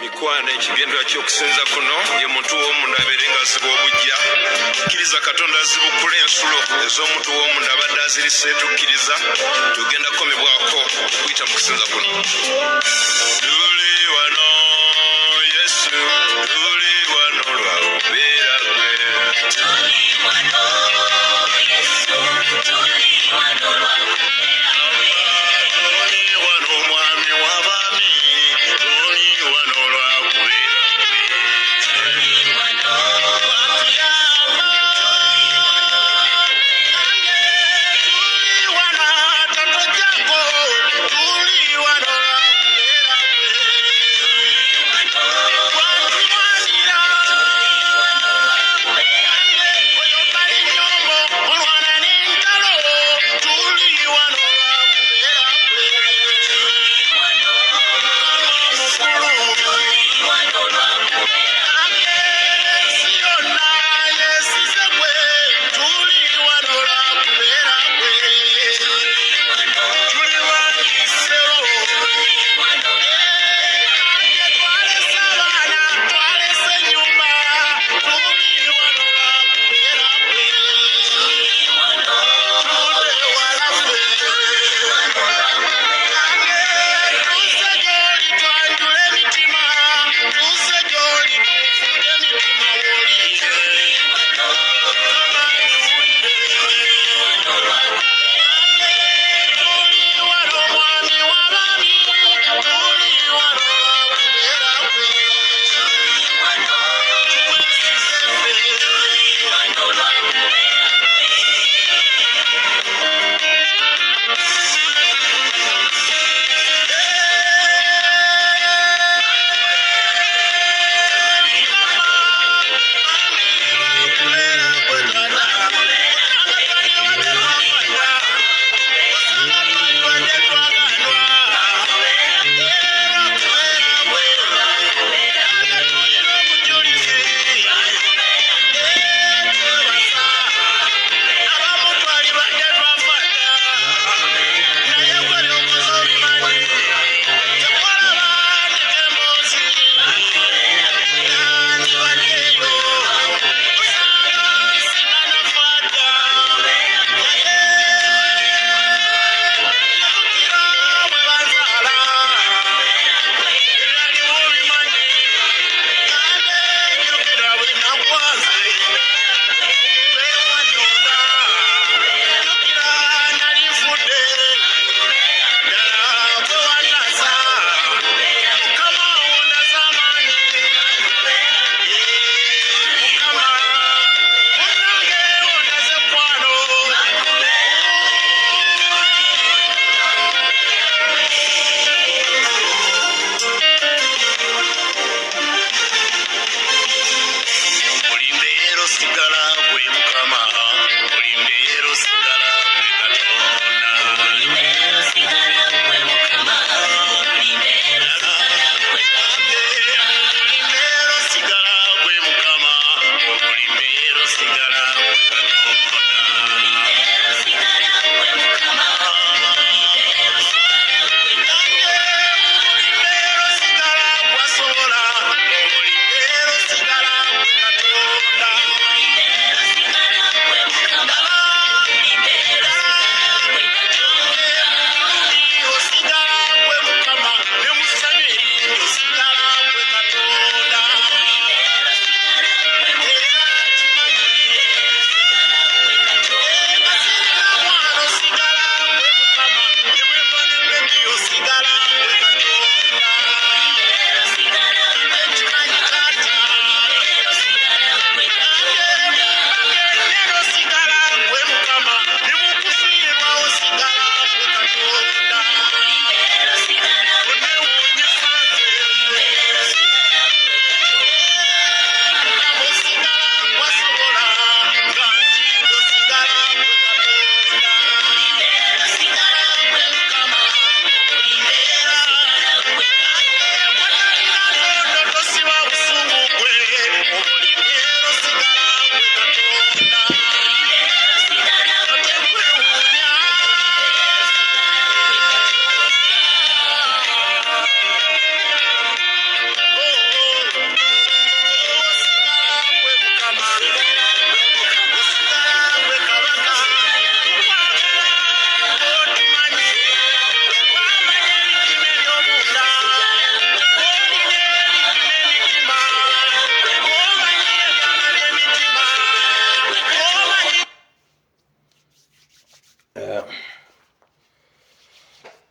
Mikwana ekigendera ky'okusinza kuno ye muntu w'omunda abeere ng'aziba obujja kkiriza Katonda azibukula ensulo ez'omuntu w'omunda abadde azirise tukkiriza tugenda kukomebwako okuyita mu kusinza kuno. Tuli wano Yesu, tuli wano lwa kubeera gwe. Tuli wano Yesu, tuli wano lwa kubeera gwe. Tuli wano mwami w'abaami, tuli wano lwa kubeera gwe. Tuli wano watuyamba, tuli wano tatujjako, tuli wano lwa kubeera gwe.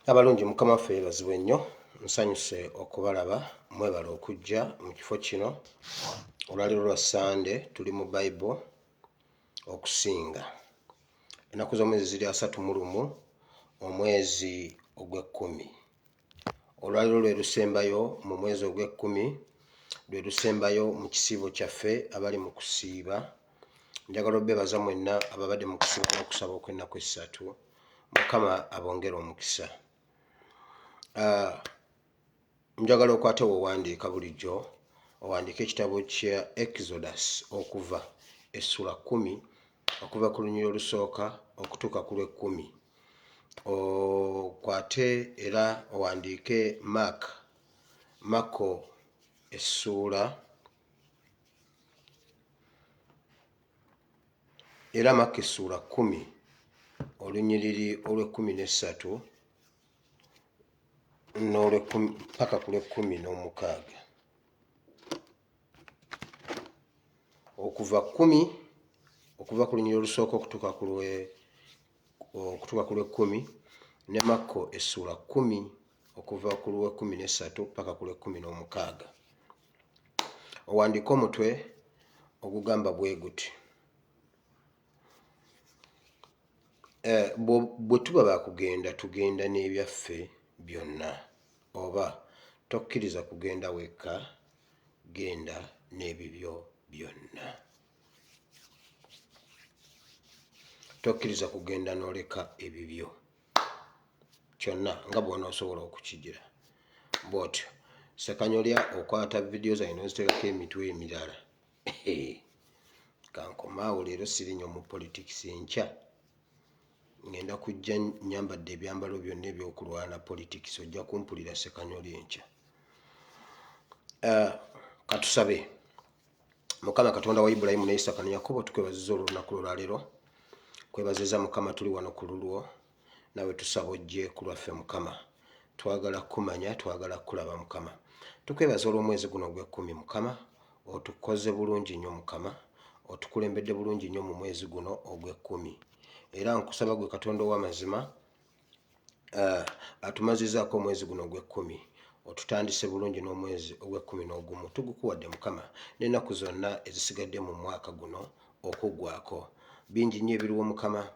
Abalungi Mukama waffe yeebazibwe nnyo, nsanyuse okubalaba, mwebala okujja mu kifo kino. Olwaleero lwa Sande tuli mu Bible okusinga. Ennaku z'omwezi ziri 31 omwezi ogw'ekkumi. Olwaleero lwe lusembayo mu mwezi ogw'ekkumi, lwe lusembayo mu kisiibo kyaffe abali mu kusiiba. Njagala obbeebaza mwenna ababadde mu kusiiba n'okusaba okw'ennaku essatu. Mukama abongere omukisa. Njagala okwate owandiika bulijjo, owandiika ekitabo kya Exodus okuva essula 10 okuva ku lunyiriri olusooka okutuuka ku lw'ekkumi. Okwate era owandiike Mako essuula era Mako essuula 10 olunyiriri olw'13 paka ku lw'16. Okuva 10 okuva ku lunyiriri olusooka okutuuka ku lw'10 ne Mako essuula 10 okuva ku lw'13 paka ku lw'16. Owandiika omutwe ogugamba bwe guti: bwe tuba bakugenda tugenda n'ebyaffe byonna, oba tokkiriza kugenda wekka, genda n'ebibyo byonna. Tokkiriza kugenda n'oleka ebibyo kyonna nga bw'onoosobola okukigira. Bw'otyo Ssekanyolya okwata vidiyo zange n'oziteekako emitwe emirala. Kankomaawo, leero siri nnyo mu politics. Enkya ngenda kujja nyambadde ebyambalo byonna ebyokulwana politics, ojja kumpulira Ssekanyolya enkya. Katusabe. Mukama Katonda wa Ibulayimu ne Isaka ne Yakobo, tukwebaziza olunaku olwaleero. Kwebaziza Mukama tuli wano ku lulwo, nawe tusaba ojje ku lwaffe Mukama. Twagala kumanya, twagala kulaba Mukama. Tukwebaza olw'omwezi guno ogw'ekkumi Mukama, otukoze bulungi nnyo Mukama, otukulembedde bulungi nnyo mu mwezi guno ogw'ekkumi. Era nkusaba gwe Katonda ow'amazima atumazizaako omwezi guno ogw'ekkumi, otutandise bulungi n'omwezi ogw'ekkumi n'ogumu. Tugukuwadde Mukama n'ennaku zonna ezisigadde mu mwaka guno okuggwako. Bingi nnyo ebiriwo Mukama.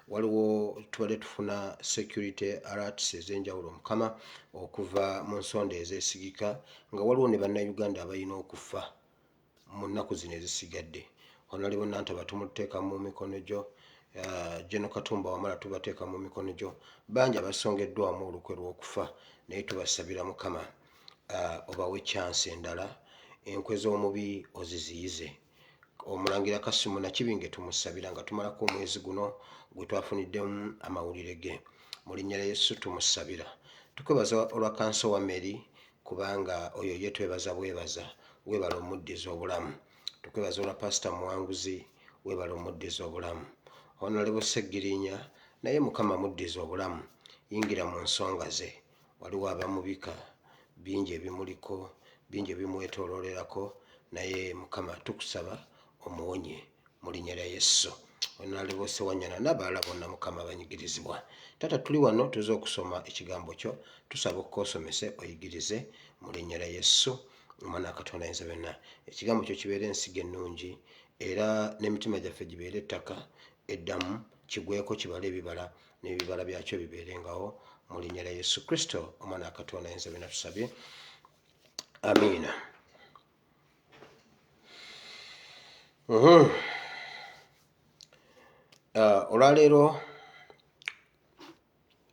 Waliwo tubadde tufuna security alerts ez'enjawulo Mukama okuva mu nsonda ezeesigika, nga waliwo ne bannayuganda abalina okufa mu nnaku zino ezisigadde. Honorable Nantaba tumuteeka mu mikono gyo, General Katumba Wamala tubateeka mu mikono gyo. Bangi abasongeddwamu olukwe lw'okufa, naye tubasabira Mukama obawe chance endala, enkwe z'omubi oziziyize. Omulangira Kasimu Nakibinge tumusabira nga tumalako omwezi guno gwe twafuniddemu amawulire ge. Mu linnya lya Yesu tumusabira. Tukwebaza olwa kanso wa Mary, kubanga oyo ye twebaza bwebaza, webala omuddiza obulamu. Tukwebaza olwa Pastor Muwanguzi, webala omuddiza obulamu. Honorable Segirinya naye Mukama muddiza obulamu, yingira mu nsonga ze. Waliwo abamubika, bingi ebimuliko, bingi ebimwetooloolerako, naye Mukama tukusaba omuwonye mu linnya lya Yesu. Honorable Sewanyana n'abalala bonna Mukama abanyigirizibwa. Tata, tuli wano tuze okusoma ekigambo kyo, tusaba okukosomese oyigirize mu linnya lya Yesu, Omwana wa Katonda Ayinza Byonna. Ekigambo kyo kibeere ensigo ennungi, era n'emitima gyaffe gibeere ettaka eddamu, kigweko kibale ebibala, n'ebibala byakyo bibeerengawo mu linnya lya Yesu Kristo, Omwana wa Katonda Ayinza Byonna tusabye. Amiina. Olwaleero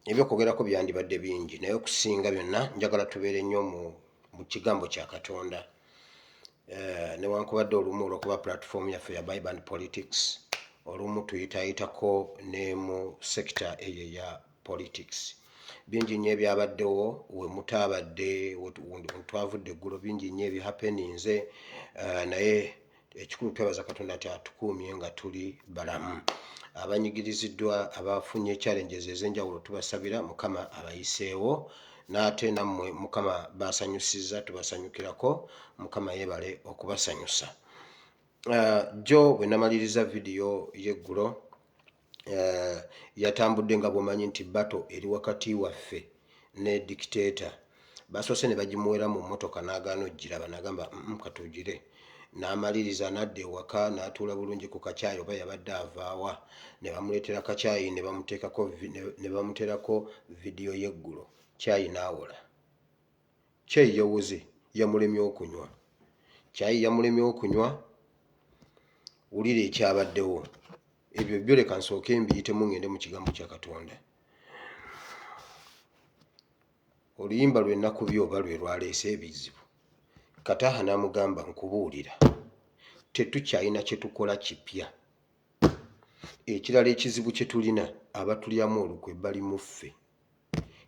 ebyokwogerako byandibadde bingi, naye okusinga byonna njagala tubeere nnyo mu kigambo kya Katonda. Newankubadde olumu olw'okuba platform yaffe ya Bible and Politics, olumu tuyitaayitako ne mu sekita eyo eya politics. Bingi nnyo ebyabaddewo we mutaabadde, twavudde eggulo, bingi nnyo ebihappenings, naye ekikulu twebaza Katonda nti atukuumye nga tuli balamu. Abanyigiriziddwa, abafunye challenges ez'enjawulo, tubasabira Mukama abayiseewo, n'ate nammwe Mukama basanyusiza, tubasanyukirako. Mukama yeebale okubasanyusa. Jo bwe namaliriza vidiyo y'eggulo, yatambudde nga bw'omanyi nti battle eri wakati waffe ne dictator basoose ne bagimuwera mu mmotoka n'agaana ogiraba n'agamba katugire n'amaliriza n'adda ewaka n'atuula bulungi ku kacaayi oba yabadde avaawa ne bamuleetera kacaayi ne bamuteerako vidiyo y'eggulo caayi n'awola caayi yawuze yamulemye okunywa caayi yamulemye okunywa wulira ekyabaddewo ebyo byo leka nsooke mbiyitemu ngende mu kigambo kya Katonda. Oluyimba lwennaku byoba lwe lwaleese ebizibu. Kataaha n'amugamba nkubuulira tetukyalina kye tukola kipya. Ekirala ekizibu kye tulina abatulyamu olukwe bali mu ffe.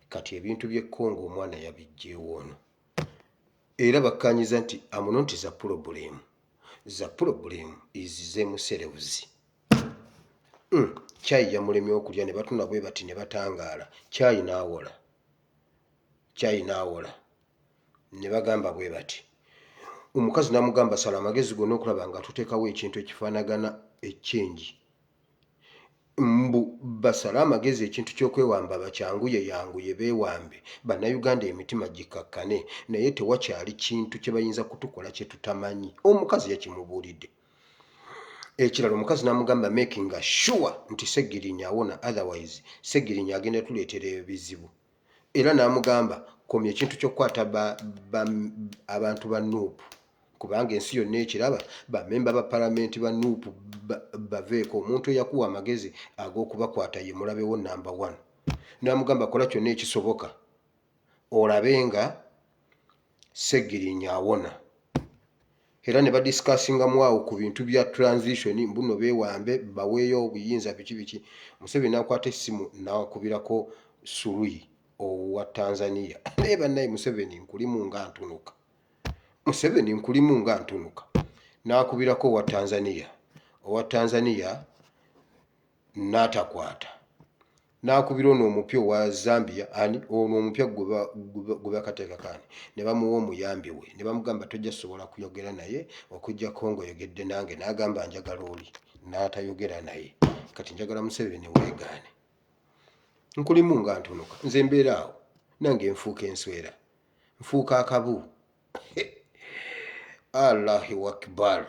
Kati ebintu by'e Congo omwana yabiggyeewo ono. Era bakkaanyiza nti amunonti za problem. The problem is them selves. Caayi yamulemye okulya ne batuna bwe bati ne batangaala. Caayi n'awola. Caayi n'awola. Ne bagamba bwe bati. Omukazi n'amugamba sala amagezi gonna okulaba nga tuteekawo ekintu ekifaanagana ekyengi. Mbu basale amagezi ekintu ky'okwewamba bakyanguye yanguye beewambe bannayuganda emitima gikakkane naye tewakyali kintu kye bayinza kutukola kye tutamanyi. Omukazi yakimubuulidde. Ekirala omukazi n'amugamba making sure nti Seggirinya awona otherwise Seggirinya agenda tuleetera ebizibu. Era n'amugamba komya ekintu ky'okukwata abantu ba Nuupu kubanga ensi yonna ekiraba bamemba ba palamenti ba Nuupu baveeko omuntu eyakuwa amagezi ag'okubakwata ye mulabewo number 1. N'amugamba kola kyonna ekisoboka olabe nga Seggirinya awona. Era ne badisikasingamu awo ku bintu bya transition mbuno beewambe baweeyo obuyinza biki. Museveni n'akwata essimu n'akubirako Suluyi owa Tanzania. Naye bannaye Museveni nkulimu nga ntunuka. Museveni nkulimu nga ntunuka. N'akubirako owa Tanzania. Owa Tanzania n'atakwata. N'akubira ono omupya owa Zambia ono omupya gwe bakateeka kaani ne bamuwa omuyambi we ne bamugamba tojja sobola kuyogera naye okujjako ng'oyogedde nange n'agamba njagala oli n'atayogera naye. Kati njagala Museveni weegaane. Nkulimu nga ntunuka. Nze mbeera awo nange nfuuka enswera. Nfuuka akabu. Allahu Akbar.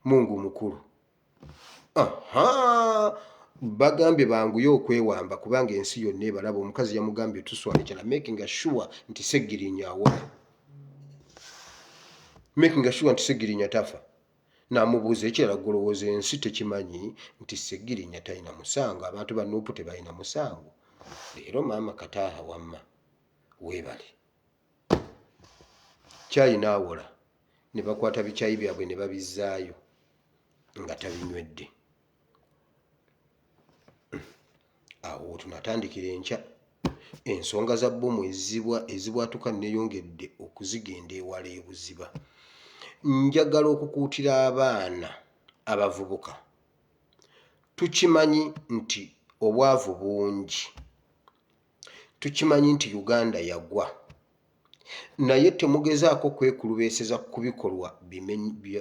Mungu mukulu. Bagambye banguye okwewamba kubanga ensi yonna ebalaba. Omukazi yamugambye tuswale kyala making sure nti Seggirinya awona. Making sure nti Seggirinya tafa. N'amubuuza ekirala golowooza ensi tekimanyi nti Seggirinya talina musango, abantu ba Nuupu tebalina musango. Leero maama Kataaha wamma weebale. Caayi n'awola ne bakwata bicaayi byabwe ne babizzaayo nga tabinywedde. Awo tunatandikira enkya. Ensonga za bbomu ezibwatuka neeyongedde okuzigenda ewala ebuziba. Njagala okukuutira abaana abavubuka. Tukimanyi nti obwavu bungi. Tukimanyi nti Uganda yagwa. Naye temugezaako kwekulubeeseza ku bikolwa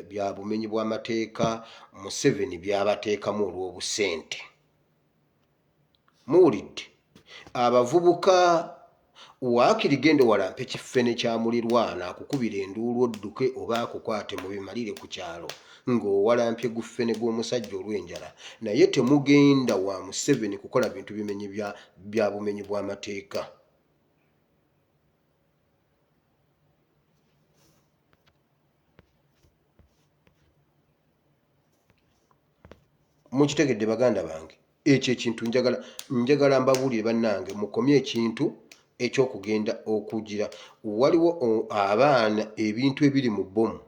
bya bumenyi bw'amateeka Museveni by'abateekamu olw'obusente. Muwulidde? Abavubuka waakiri genda walampe kiffene kya mulirwana akukubira enduulu odduke oba akukwate mu bimalire ku kyalo ng'owalampye guffene gw'omusajja olw'enjala. Naye temugenda wa Museveni kukola bintu bimenyi bya bumenyi bw'amateeka. Mukitegedde baganda bange. Ekyo ekintu njagala mbabuulire bannange mukomye ekintu eky'okugenda okugira. Waliwo abaana ebintu ebiri mu bbomu.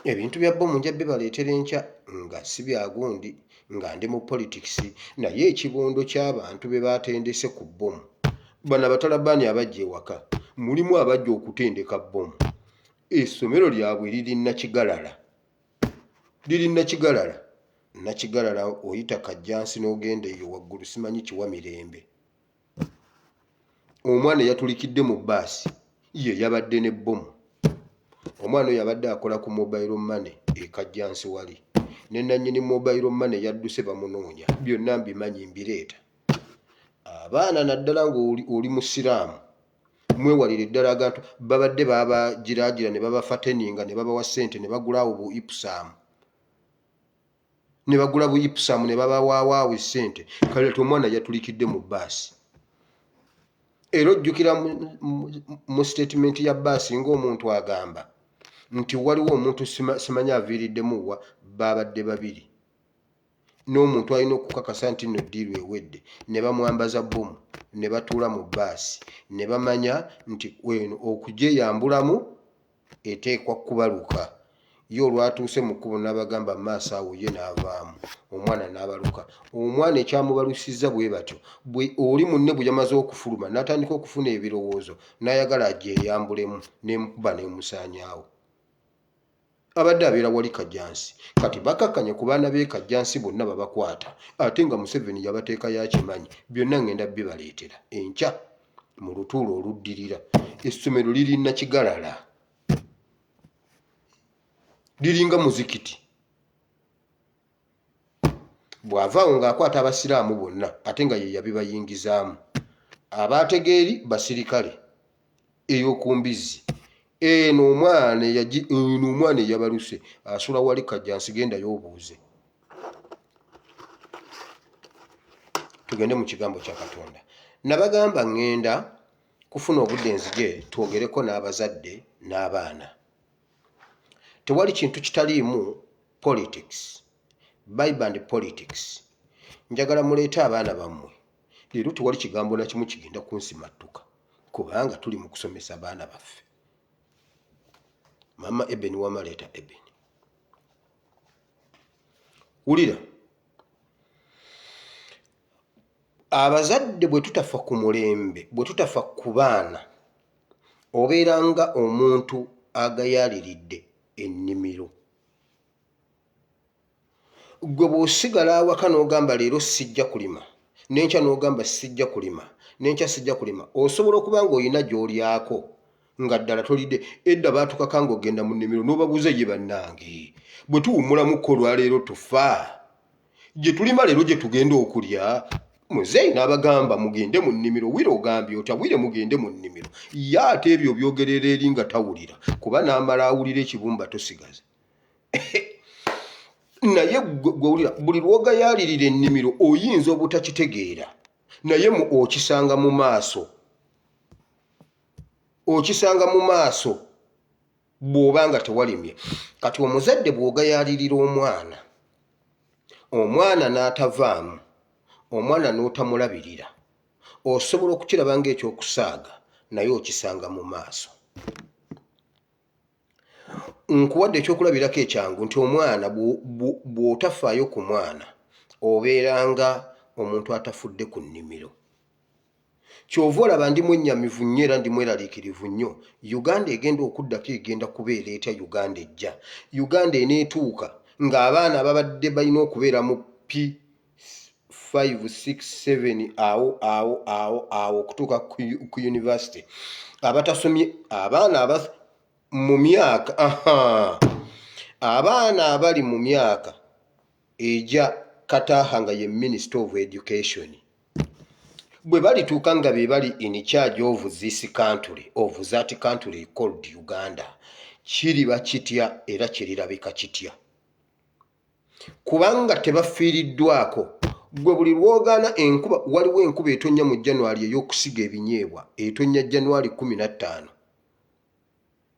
Ebintu bya bbomu nja bibaleetera enkya nga si bya gundi nga ndi mu politics naye ekibondo ky'abantu be baatendese ku bbomu. Bano abatalabaani abajja ewaka mulimu abajja okutendeka bbomu. Essomero lyabwe liri Nakigalala. Nakigalala oyita Kajjansi n'ogenda eyo waggulu simanyi kiwa Mirembe. Omwana eyatulikidde mu bbaasi ye yabadde ne bbomu. Omwana oyo yabadde akola ku mobile money ekajjansi wali ne nannyini mobile money yadduse bamunoonya byonna mbimanyi mbireeta abaana naddala ng'oli musiraamu mwewalire ddala abantu babadde babagiraagira ne babafa teninga ne babawa ssente ne bagulawo bu ipusaamu ne bagula bu ipusaamu ne babawaawaawo ssente kale omwana yatulikidde mu bbaasi era ojjukira mu statement ya bbaasi ng'omuntu agamba nti waliwo omuntu simanyi aviiriddemu wa babadde babiri n'omuntu alina okukakasa nti nno ddiiru ewedde ne bamwambaza bbomu ne batuula mu bbaasi ne bamanya nti weno okugyeyambulamu eteekwa kubaluka ye olwatuuse mu kkubo n'abagamba maaso awo ye n'avaamu omwana n'abaluka omwana ekyamubalusizza bwe batyo oli munne bwe yamaze okufuluma n'atandika okufuna ebirowoozo n'ayagala agyeyambulemu n'emukuba n'emusaanyaawo abadde abeera wali kajjansi kati bakakkanye ku baana b'e kajjansi bonna babakwata ate nga Museveni yabateeka yakimanyi byonna ngenda bibaleetera enkya mu lutuulo oluddirira essomero lirina kigalala liringa muzikiti bw'avaawo ng'akwata abasiraamu bonna ate nga ye yabibayingizaamu abategeeri basirikale ey'okumbizi eno omwana eyabaluse asula wali kajjansi genda y'obuuze tugende mu kigambo kya Katonda nabagamba ŋŋenda kufuna obudde nzije twogereko n'abazadde n'abaana tewali kintu kitaliimu politics Bible and politics njagala muleete abaana bammwe leero tewali kigambo na kimu kigenda kunsimattuka kubanga tuli mu kusomesa abaana baffe mama Eben wamaleeta Eben wulira abazadde bwe tutafa ku mulembe bwe tutafa ku baana obeeranga omuntu agayaaliridde ennimiro gwe bw'osigala awaka n'ogamba leero sijja kulima n'enkya n'ogamba sijja kulima n'enkya sijja kulima osobola okuba ng'olina gy'olyako nga ddala tolidde edda baatukaka ng'ogenda mu nnimiro n'obabuuza ye bannange bwe tuwummulamuko olwaleero tufa gye tulima leero gye tugenda okulya muzeeyi n'abagamba mugende mu nnimiro wire ogambye otya wire mugende mu nnimiro ye ate ebyo byogerera eri nga tawulira kuba n'amala awulira ekibumba tosigaza naye gwewulira buli lwogayaalirira ennimiro oyinza obutakitegeera naye okisanga mu maaso bw'oba nga tewalimye kati omuzadde bw'ogayaalirira omwana n'atavaamu omwana n'otamulabirira osobola okukiraba ng'ekyokusaaga naye okisanga mu maaso nkuwadde ekyokulabirako ekyangu nti omwana bw'otafaayo ku mwana obeeranga omuntu atafudde ku nnimiro kyova olaba ndi mwennyamivu nnyo era ndi mweraliikirivu nnyo Uganda egenda okuddako egenda kubeera etya Uganda ejja Uganda eneetuuka ng'abaana ababadde balina okubeera mu P5 6 7 awo okutuuka ku university abatasomye abaana abali mu myaka ejja Kataha nga ye Minister of Education bwe balituuka nga be bali in charge of this country of that country called Uganda kiriba kitya era kirirabika kitya kubanga tebafiiriddwako gwe buli lwogaana enkuba waliwo enkuba etonnya mu January ey'okusiga ebinyeebwa etonnya January 15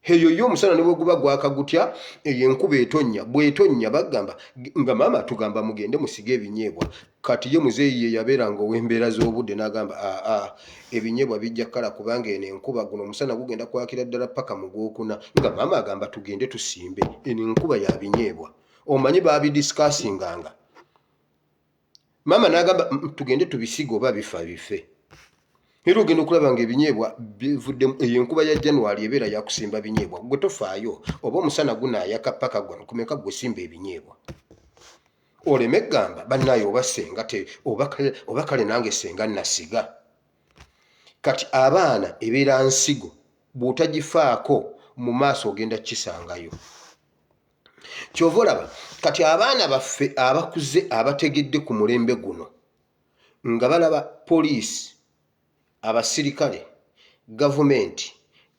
eyo y'omusana ne bwe guba gwakagutya eyo enkuba etonnya bw'etonnya bagamba nga maama tugamba mugende musige ebinyeebwa kati ye muzeeyi ye yabeeranga ow'embeera z'obudde n'agamba ebinyeebwa bijja kkala kubanga eno enkuba guno omusana gugenda kwakira ddala paka mu Gwokuna nga maama agamba tugende tusimbe eno enkuba ya binyeebwa omanyi baabidiscussinganga maama n'agamba tugende tubisiga oba bifa bife era ogenda okulaba nga ebinyeebwa bivuddemu eyo enkuba ya January ebeera yakusimba binyeebwa gwe tofaayo oba omusana gunaayaka paka gwano kumeka gwesimba ebinyeebwa oleme gamba bannaayo oba senga oba kale nange senga nasiga kati abaana ebeera nsigo bw'otagifaako mu maaso ogenda kisangayo kyova olaba kati abaana baffe abakuze abategedde ku mulembe guno nga balaba poliisi abasirikale gavumenti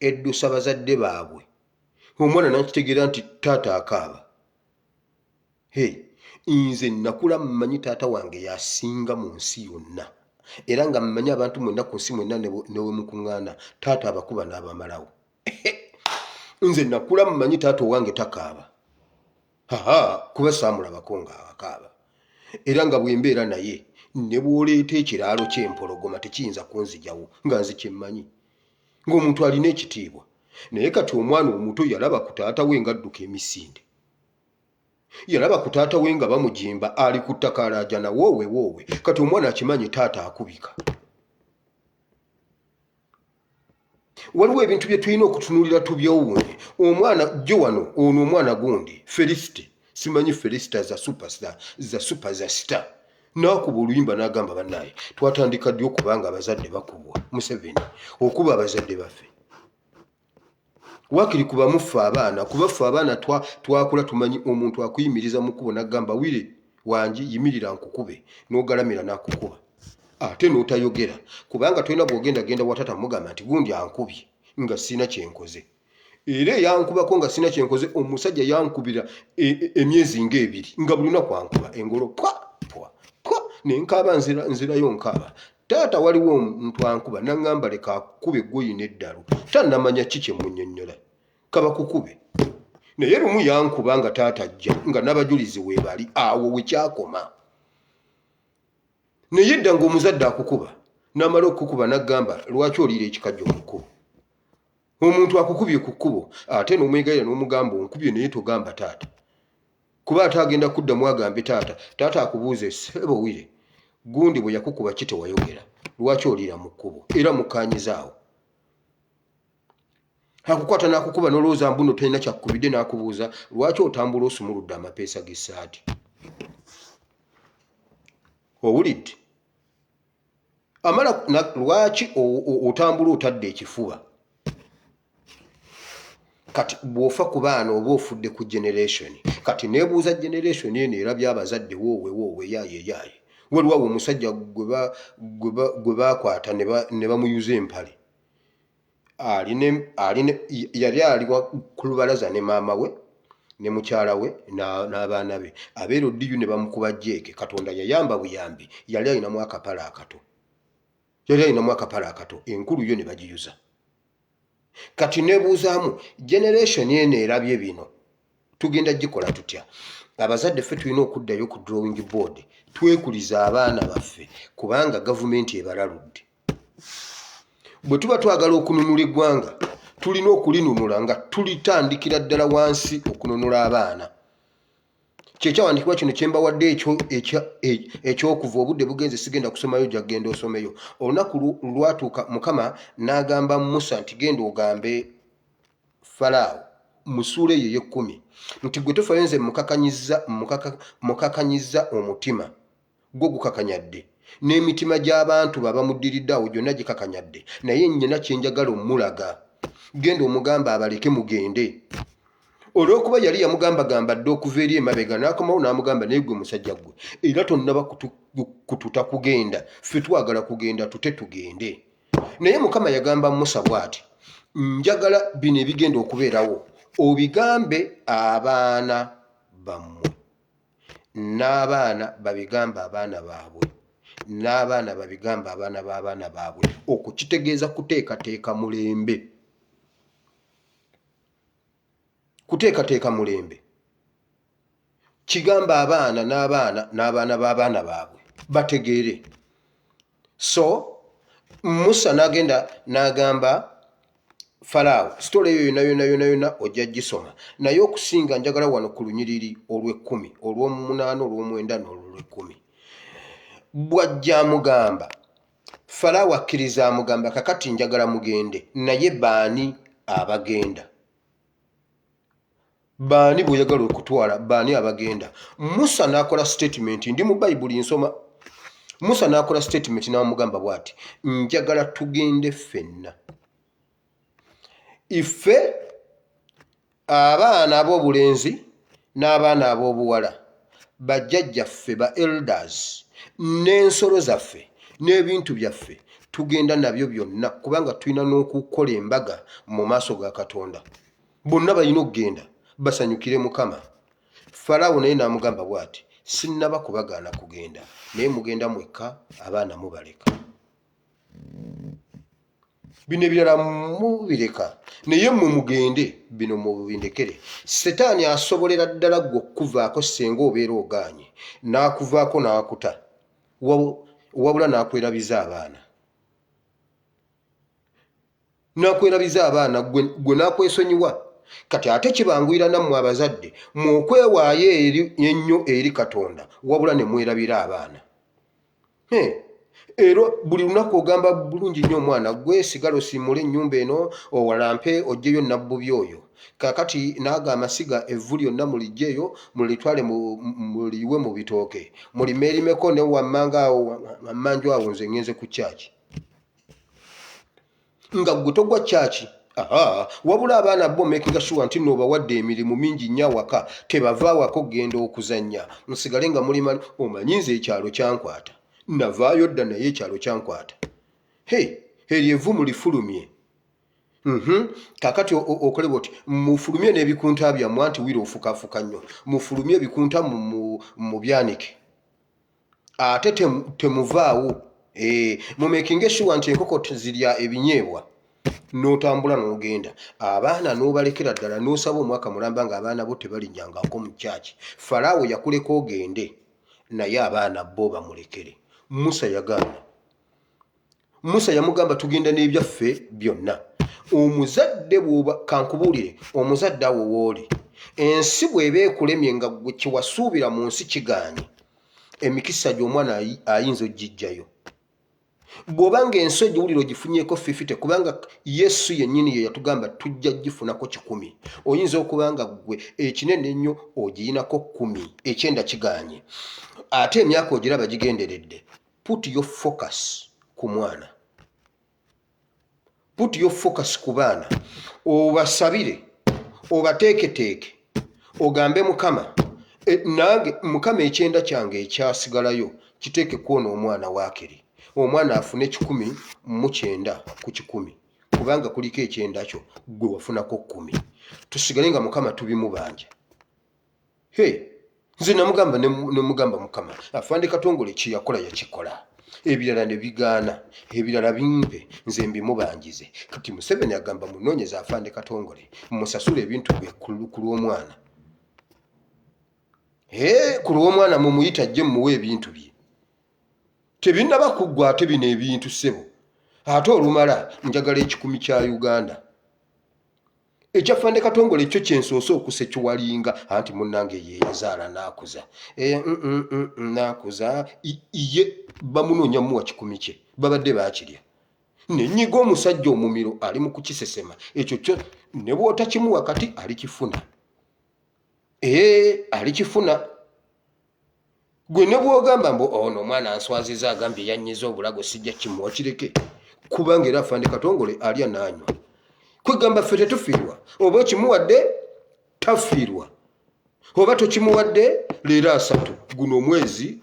eddusa bazadde baabwe omwana nakitegeera nti taata akaaba nze nakula mmanyi taata wange yasinga mu nsi yonna era nga mmanyi abantu mwenna ku nsi mwenna newe mukuŋŋaana taata abakuba n'abamalawo nze nakula mmanyi taata owange takaaba kuba saamulabako nga akaaba era nga bwembeera naye ne bw'oleeta ekiraalo ky'empologoma tekiyinza kunzijawo nga nze kyemmanyi ng'omuntu alina ekitiibwa naye kati omwana omuto yalaba ku taata we ng'adduka emisinde yalaba ku taata we nga bamujimba ali ku ttaka alaajana woowe kati omwana akimanyi taata akubika waliwo ebintu bye tulina okutunuulira tubyowuunye omwana jjo wano ono omwana gundi Felicite simanyi Felicite za star n'akuba oluyimba n'agamba bannaye twatandika ddi okubanga abazadde bakubwa Museveni okuba abazadde baffe wakiri kubamuffe abaana kubaffe abaana twakula tumanyi omuntu akuyimiriza mu kkubo n'agamba wire wangi yimirira nkukube n'ogalamira n'akukuba ate n'otayogera kubanga tolina bw'ogendagenda watata mugamba nti gundi ankubye nga sina kyenkoze era yankubako nga sina kyenkoze omusajja yankubira emyezi ng'ebiri nga buli lunaku ankuba engolo pwa nenkaaba nzirayo nkaaba taata waliwo omuntu ankuba naŋŋamba leka akube eggoyi n'eddalu tannamanya ki kyemunnyonnyola kaba kukube naye lumu yankuba nga taata ajja nga n'abajulizi weebali awo wekyakoma naye edda ng'omuzadde akukuba n'amala okukuba n'aggamba lwaki oliira ekikajjo mu kkubo omuntu akukubye ku kkubo ate n'omwegalira n'omugamba onkubye naye togamba taata kuba ate agenda kuddamu agambe taata akubuuze sebo wire gundi bwe yakukuba ki tewayogera lwaki oliira mu kkubo era mukaanyizaawo akukwata n'akukuba n'olowooza mbuno talina kyakkubidde n'akubuuza lwaki otambula osumuludde amapeesa g'essaati owulidde amala lwaki otambula otadde ekifuba kati bw'ofa ku baana oba ofudde ku generation kati neebuuza generation eno erabye abazadde woowe yaaye waliwo omusajja gwe baakwata ne bamuyuza empale yali ali ku lubalaza ne maama we ne mukyala we n'abaana be abeera oddiyu ne bamukuba jeeke katonda yayamba buyambi yali alinamu akapala akato enkulu yo ne bagiyuza kati nebuuzaamu generation eno erabye bino tugenda gikola tutya abazadde ffe tulina okuddayo ku drawing board twekuliza abaana baffe kubanga gavumenti ebalaludde bwe tuba twagala okununula eggwanga tulina okulinunula nga tulitandikira ddala wansi okununula abaana kyekyawandiikibwa kino kyembawadde ekyokuva obudde bugenze sigenda kusomayo gyagenda osomeyo olunaku lwatuuka mukama n'agamba Musa nti genda ogambe Falaawo mu ssuula eyo ey'ekkumi nti gwe tofayo nze mukakanyizza omutima gwo gukakanyadde n'emitima gy'abantu babamuddiridde awo gyonna gikakanyadde naye nnyina kyenjagala omulaga genda omugamba abaleke mugende olw'okuba yali yamugambagamba dde okuva eri emabega n'akomawo n'amugamba naye gwe musajja gwe era tonnaba kututa kugenda ffe twagala kugenda tute tugende naye mukama yagamba Musa bw'ati njagala bino ebigenda okubeerawo obigambe abaana bammwe n'abaana babigamba abaana baabwe n'abaana babigamba abaana b'abaana baabwe okukitegeeza kuteekateeka mulembe kuteekateeka mulembe kigamba abaana n'abaana b'abaana baabwe bategeere so Musa n'agenda n'agamba Falaawo sitole eyo yonna ojja gisoma naye okusinga njagala wano ku lunyiriri olw'ekkumi olw'omunaana olw'omwenda n'olw'ekkumi bw'ajja amugamba Falaawo akkiriza amugamba kakati njagala mugende naye baani abagenda baani bw'oyagala okutwala baani abagenda Musa n'akola statement ndi mu Bayibuli nsoma Musa n'akola statement n'amugamba bw'ati njagala tugende ffenna ife abaana ab'obulenzi n'abaana ab'obuwala bajjajjaffe ba elders n'ensolo zaffe n'ebintu byaffe tugenda nabyo byonna kubanga tulina n'okukola embaga mu maaso ga Katonda. Bonna balina okugenda basanyukire Mukama. Falaawo naye n'amugamba bw'ati, sinnaba kubagaana kugenda naye mugenda mwekka, abaana mubaleka. Bino ebirala mubireka naye mmwe mugende, bino mubindekere. Setaani asobolera ddala gwe okuvaako singa obeera ogaanye, n'akuvaako n'akuta, wabula n'akwerabiza abaana. N'akwerabiza abaana gwe n'akwesonyiwa. Kati ate kibanguyira nammwe abazadde mwokwewaayo ennyo eri Katonda wabula ne mwerabira abaana. Era buli lunaku ogamba bulungi nnyo omwana gwe, sigala osiimule ennyumba eno, owalampe oggyeyo nabbubi oyo. Kaakati n'agamba siga evvu lyonna muliggyeyo mulitwale muliwe mu bitooke, mulimeerimeko ne wammanga awo ammanju awo nze ngenze ku kyaki. Nga gwe togwa kyaki. Wabula abaana bo making sure nti n'obawadde emirimu mingi nnyo awaka, tebava wako genda okuzannya, musigale nga muli mali. Omanyi nze ekyalo kyankwata, navaayo dda naye ekyalo kyankwata. Eryo evvu mulifulumye. Kaakati okole bw'oti, mufulumye n'ebikunta byammwe, anti wira ofukafuka nnyo, mufulumye ebikunta mu byanike, ate temuvaawo. Mumaking sure nti enkoko zirya ebinyeebwa, n'otambula n'ogenda. Abaana n'obalekera ddala, n'osaba omwaka mulamba ng'abaana bo tebalinnyangako mu kyaki. Falaawo yakuleka ogende, naye abaana bo bamulekere. Musa yagaana. Musa yamugamba tugenda n'ebyaffe byonna. Omuzadde bw'oba, kankubuulire, omuzadde awo wooli, ensi bw'eba ekulemye nga gwe kyewasuubira mu nsi kigaanye, emikisa gy'omwana ayinza ogijjayo. Bw'obanga ensi ogiwulira ogifunyeeko 50, kubanga Yesu yennyini ye yatugamba tujja gifunako 10. Oyinza okuba nga gwe ekinene ennyo ogiyinako 10, ekyenda kigaanye, ate emyaka ogiraba gigenderedde. Put your focus ku mwana. Put your focus ku baana. Obasabire, obateeketeeke, ogambe Mukama, nange Mukama ekyenda kyange ekyasigalayo kiteeke kwona omwana waakiri. Omwana afune 10 ku 100, kubanga kuliko ekyenda kyo gwe wafunako 10. Tusigale nga Mukama tubimubanja. Nze namugamba ne mugamba Mukama, Afande Katongole kye yakola yakikola. Ebirala ne bigaana, ebirala bimpe, nze mbimubanjize. Kati Museveni agamba munoonyeza Afande Katongole, musasule ebintu bye ku lw'omwana. Ku lw'omwana mumuyita ajje mmuwe ebintu bye. Tebinnaba kuggwa ate bino ebintu ssebo. Ate olumala njagala 10 kya Uganda. Ekyafande Katongole ekyo kyensoose okusekiwalinga, anti munnange ye yazaala n'akuza. N'akuza ye bamunoonya muwa 10 kye, babadde baakirya. Nenyiga omusajja omumiro ali mu kukisesema, ekyo kyo ne bw'otakimuwa kati alikifuna. Alikifuna. Gwe ne bw'ogamba mbu ono omwana answaziza agambye yannyiza obulago sijja kimuwa kireke, kubanga era Afande Katongole alya n'anywa. Kwegamba ffe tetufiirwa, oba okimuwadde tafiirwa, oba tokimuwadde leero 3 guno omwezi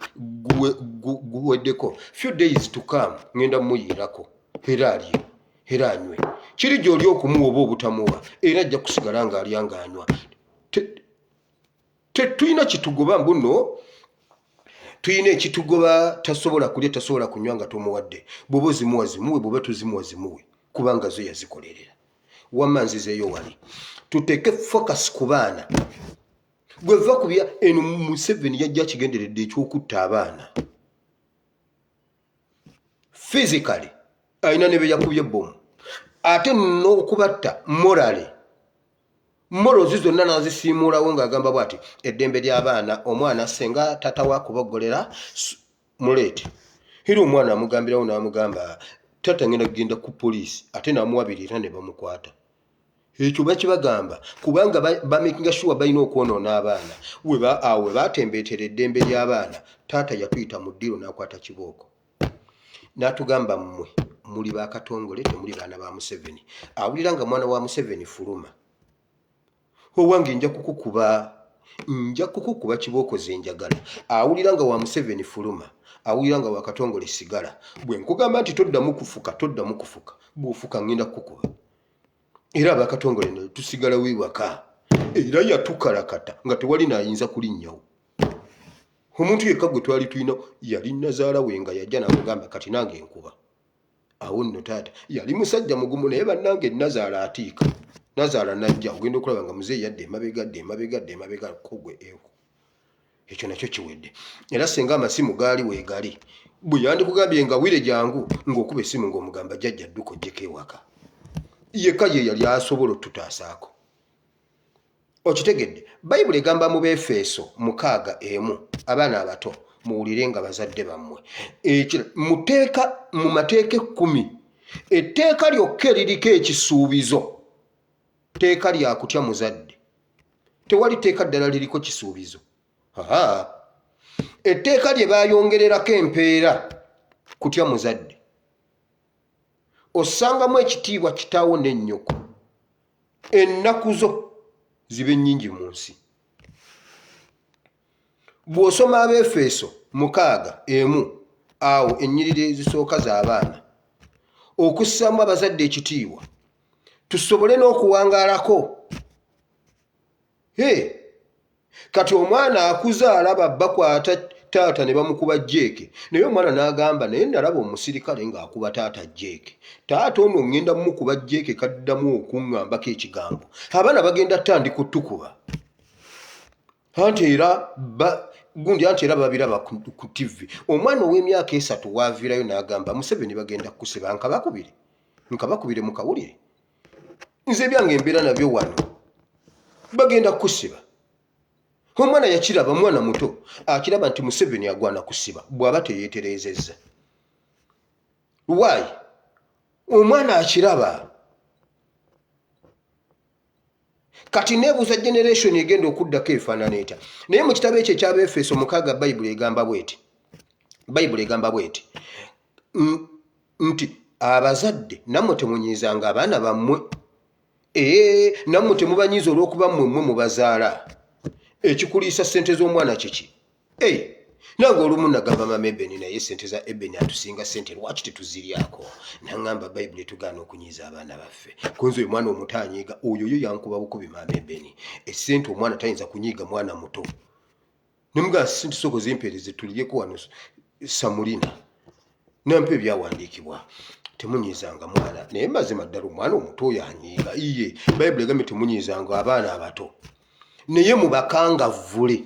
guweddeko, few days to come ngenda muyirako era alye era anywe. Kiri gy'oli okumuwa oba obutamuwa, era ajja kusigala ng'alya ng'anywa. Tetulina kitugoba mbuno, tuyina ekitugoba tasobola kulya tasobola kunywa nga tumuwadde. Bw'oba ozimuwa zimuwe, bw'oba tozimuwa zimuwe, kubanga zo yazikolerera. Wamma nzizeeyo wali tuteeke focus ku baana. Gwe va kubya eno Museveni yajja kigenderedde ekyokutta abaana. Physically ayina ne be yakubye bbomu, ate n'okubatta morals zonna n'azisiimuulawo ng'agamba bw'ati eddembe ly'abaana, omwana senga tata wa kuboggolera muleete. Era omwana amugambirawo n'amugamba tata ngenda kugenda ku poliisi, ate n'amuwabirira ne bamukwata. Ekyo bakibagamba kubanga bamakinga sure balina okwonoona abaana. We batembeetera eddembe ly'abaana, taata yatuyita mu ddiro n'akwata kibooko. N'atugamba mmwe muli ba Katongole, temuli baana ba Museveni. Awulira nga mwana wa Museveni fuluma. Owange nja kukukuba, nja kukukuba kibooko ze njagala awulira nga wa Museveni fuluma awulira nga wa Katongole sigala bwe nkugamba nti toddamu kufuka bw'ofuka ngenda kukuba era abakatongole ne tusigala wewaka era yatukalakata nga tewali naayinza kulinnyawo omuntu yekka gwe twali tulina yali nazaala we nga yajja n'akugamba kati nange enkuba awo nno taata yali musajja mugumu naye bannange nazaala atiika nazaala najja ogenda okulaba nga muzeeyi yadde emabega kogwe ekyo nakyo kiwedde era senga amasimu gaali weegali bwe yandikugambye nga wire jangu ng'okuba essimu ng'omugamba jjajja dduka ojjeko ewaka yekka ye yali asobola otutaasaako okitegedde bayibuli egamba mu Befeso 6:1 abaana abato muwulire nga bazadde bammwe mu mateeka 10 etteeka lyokka eririko ekisuubizo teeka lya kutya muzadde tewali teeka ddala liriko kisuubizo etteeka lye baayongererako empeera kutya muzadde osangamu ekitiibwa kitaawo n'ennyoko ennaku zo zibe nnyingi mu nsi bw'osoma Abefeso 6:1 awo ennyiriri ezisooka z'abaana okussaamu abazadde ekitiibwa tusobole n'okuwangaalako kati omwana akuza alaba bakwata taata ne bamukuba jeeke naye omwana n'agamba naye nalaba omusirikale ng'akuba taata jeeke taata ono ŋŋenda mumukuba jeeke kaddamu okuŋŋambako ekigambo abaana bagenda tandika kutukuba anti era babiraba ku TV omwana ow'emyaka 3 waavirayo n'agamba Museveni bagenda kusiba nkabakubire mukawulire nze byange embeera nabyo wano bagenda kusiba omwana yakiraba mwana muto akiraba nti Museveni agwana kusiba bw'aba teyeeterezezza why omwana akiraba kati neebuuza generation egenda okuddako efaanana etya naye mu kitabo ekyo eky'Abefeso 6 bayibuli egamba bweti nti abazadde nammwe temunyiizanga abaana bammwe nammwe temubanyiiza olw'okuba mmwe mubazaala ekikuliisa ssente z'omwana kiki nange olumu nagamba mama Ebeni naye ssente za Ebeni atusinga ssente lwaki tetuziryako naŋŋamba bayibuli etugaana okunyiiza abaana baffe kunze oyo mwana omuto anyiiga oyo yankuba bukubi mama Ebeni essente omwana tayinza kunyiiga mwana muto nemugaa ssente soko zimpeereze tuliyeko wano samulina nampa ebyawandiikibwa temunyiizanga mwana naye mazima ddala omwana omuto oyo anyiiga iye bayibuli egambye temunyiizanga abaana abato naye mubakangavvule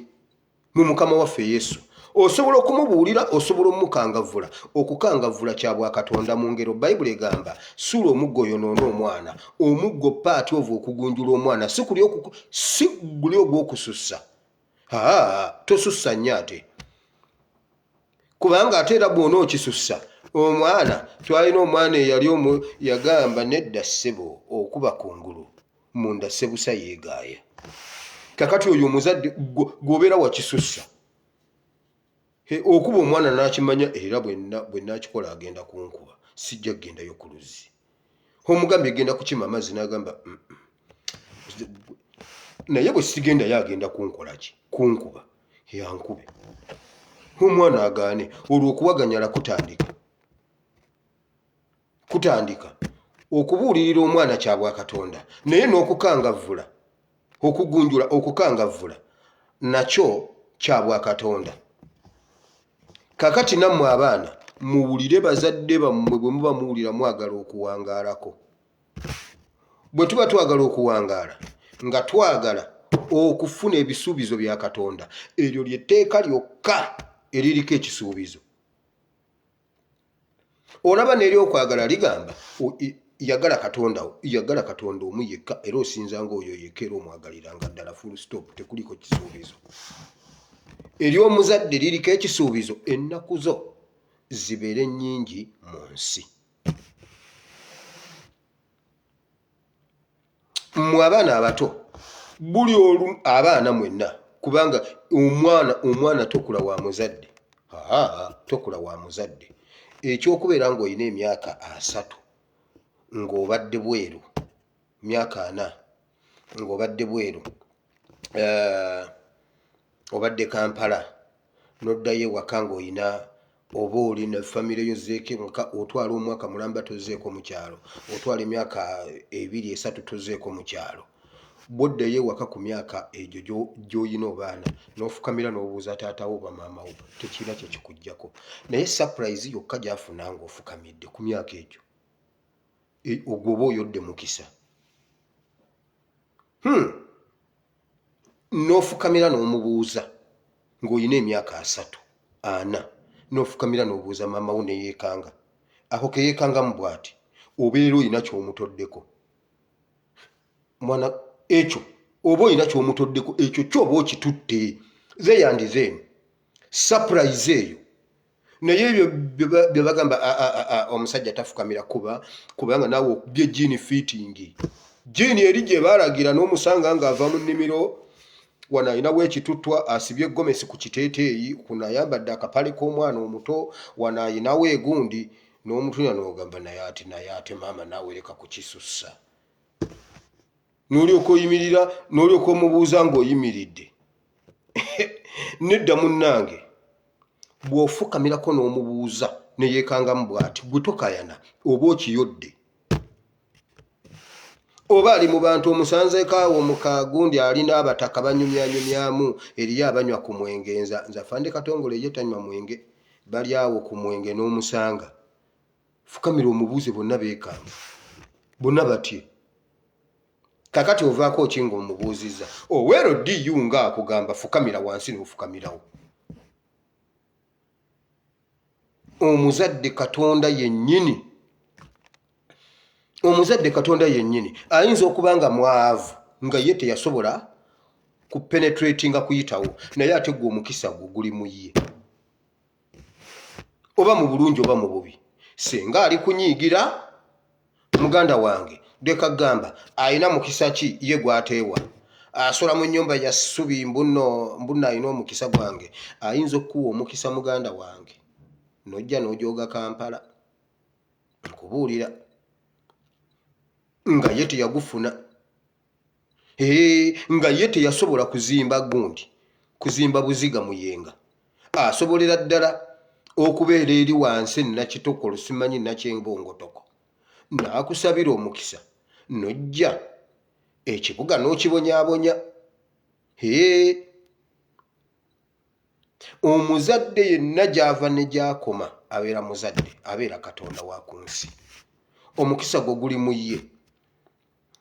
mu mukama waffe Yesu osobola okumubuulira osobola omukangavvula okukangavvula kya bwakatonda mu ngero bayibuli egamba suula omuggo oyonoona omwana omuggo paati ova okugunjula omwana si guli ogw'okusussa tosussa nnyo ate kubanga ate era bw'ona okisussa omwana twalina omwana eyali yagamba nedda ssebo okuba kungulu munda ssebusa yeegaaya kakati oyo omuzadde gwobeera wakisussa okuba omwana n'akimanya era bwe nakikola agenda kunkuba sijja kugendayo ku luzzi omugambye egenda kukima amazzi n'agamba naye bwe sigendayo agenda kunkolaki kunkuba yankube omwana agaane olwo okuwaganyala kutandika okubuulirira omwana kya bwakatonda naye n'okukangavvula okugunjula okukangavvula nakyo kya bwakatonda kakati nammwe abaana muwulire bazadde bammwe bwe muba muwulira mwagala okuwangaalako bwe tuba twagala okuwangaala nga twagala okufuna ebisuubizo bya Katonda eryo lyetteeka lyokka eririko ekisuubizo olaba n'eryokwagala ligamba yagala Katonda omu yekka era osinzanga oyo yekka era omwagaliranga ddala full stop tekuliko kisuubizo ery'omuzadde liriko ekisuubizo ennaku zo zibeere nnyingi mu nsi mmwe abaana abato buli olumu abaana mwenna kubanga omwana tokula wa muzadde tokula wa muzadde ekyokubeera ng'olina emyaka 3 ng'obadde bweru myaka 4 ng'obadde bweru obadde Kampala noddayo ewaka ng'olina oba oli na famire yo zeeko otwala omwaka mulamba tozeeko mu kyalo, otwala emyaka 2-3 tozeeko mu kyalo, bw'oddayo ewaka ku myaka egyo gy'olina obaana n'ofukamira n'obuuza taatawo oba maamawo tekirina kye kikuggyako. Naye surprise yokka gy'afuna ng'ofukamidde ku myaka egyo ogwo oba oyodde mukisa. N'ofukamira n'omubuuza ng'olina emyaka 3-4 n'ofukamira n'obuuza maamawo ne yeekanga. Ako ke yeekangamu bw'ati obeera olina ky'omutoddeko. Mwana ekyo oba olina ky'omutoddeko ekyo ky'oba okitutte zeeyandize eno surprise eyo. Naye ebyo bye bagamba omusajja tafukamira kubanga naawe okubye gene fitting. Gene eri gye baalagira n'omusanga ng'ava mu nnimiro wano alinawo ekituttwa asibye gomesi ku kiteeteeyi, kuno ayambadde akapale k'omwana omuto, wano alinawo egundi n'omutunya n'ogamba naye ate maama naawe leka kukisussa. N'olyoka oyimirira n'olyoka omubuuza ng'oyimiridde. Nedda munnange bw'ofukamirako n'omubuuza ne yeekangamu bw'ati gwe tokayana oba okiyodde. Oba ali mu bantu omusanzeeko awo mu kagundi alina abataka banyumyanyumyamu eriyo abanywa ku mwenge. Nze Afande Katongole ye tanywa mwenge, bali awo ku mwenge n'omusanga. Fukamira omubuuze bonna beekanga, bonna batye. Kakati ovaako okinga omubuuzizza oweero diyu nga akugamba fukamira wansi n'ofukamirawo. Omuzadde Katonda yennyini ayinza okuba nga mwavu nga ye teyasobola kupenetratinga kuyitawo, naye ate gwe omukisa gwo guli mu ye, oba mu bulungi oba mu bubi. Senga ali kunyiigira muganda wange deka gamba ayina mukisa ki ye gwateewa, asola mu nnyumba ya ssubi mbuno ayina omukisa gwange, ayinza okuwa omukisa muganda wange nojja n'ojooga Kampala nkubuulira nga ye teyagufuna, nga ye teyasobola kuzimba gundi, kuzimba buziga muyenga. Asobolera ddala okubeera eri wansi nakitokolo simanyi nakyembongotoko, naakusabira omukisa nojja ekibuga n'okibonyaabonya. Omuzadde yenna gy'ava ne gy'akoma abeera muzadde, abeera Katonda wa ku nsi. Omukisa gwo guli mu ye.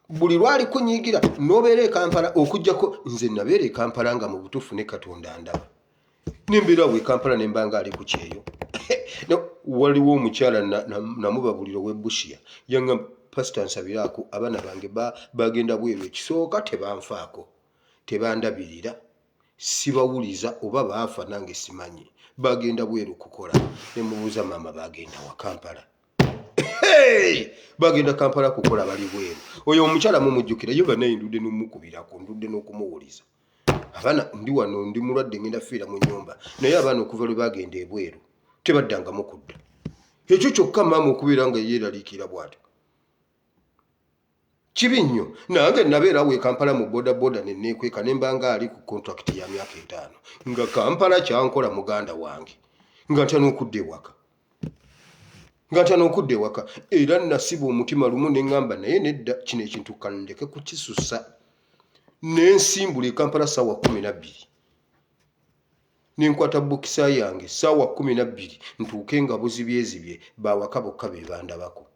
Buli lwali kunyiigira n'obeera e Kampala okuggyako nze nabeera e Kampala nga mu butuufu ne Katonda ndaba. Nembeera we Kampala ne mbanga ali ku kyeyo. Waliwo omukyala namubabulira ow'Ebushya yangamba Pastor nsabiraako abaana bange bagenda bweru ekisooka tebanfaako, tebandabirira, sibawuliza oba baafa nange simanyi, bagenda bweru kukola. Ne mubuuza maama bagenda wa Kampala. Bagenda Kampala kukola bali bweru. Oyo omukyala mumujjukira yo banaye ndudde n'omukubirako, ndudde n'okumuwuliza. Abaana ndi wano ndi mulwadde ngenda fiira mu nnyumba, naye abaana okuva lwe bagenda ebweru tebaddangamu kudda. Ekyo kyokka maama okubeera nga yeeraliikira bw'atyo kibi nnyo. Nange nabeerawo e Kampala mu bodaboda ne neekweka ne mbanga ali ku kontrakiti ya myaka 5 nga Kampala kyankola muganda wange nga ntya n'okudda ewaka. Era nasiba omutima lumu ne ŋŋamba naye nedda kino ekintu kandeke kukisussa. Ne nsimbula e Kampala ssaawa 12 ne nkwata bukisa yange ssaawa 12 ntuuke nga buzibyezibye bawaka bokka be bandabako.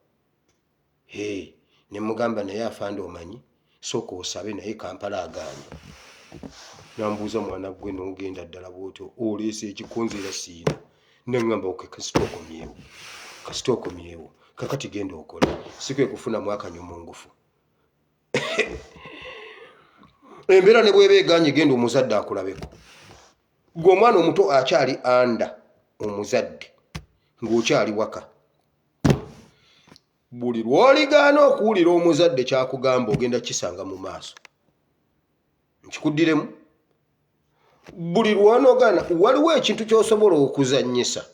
Ne mugamba naye Afande omanyi sooka osabe naye Kampala agaanye. Nambuuza mwana gwe n'ogenda ddala bw'otyo oleese ekikonzeera siina. Ne ŋŋamba kasita okomyewo kakati genda okola, si kwe kufunamu akanyumungufu. Embeera ne bw'eba egaanye genda omuzadde akulabeko. Gwe omwana omuto akyali anda omuzadde ng'okyali waka. Buli lw'oligaana okuwulira omuzadde kyakugamba ogenda kisanga mu maaso. Nkikuddiremu. Buli lw'onoogaana waliwo ekintu ky'osobola okuzannyisa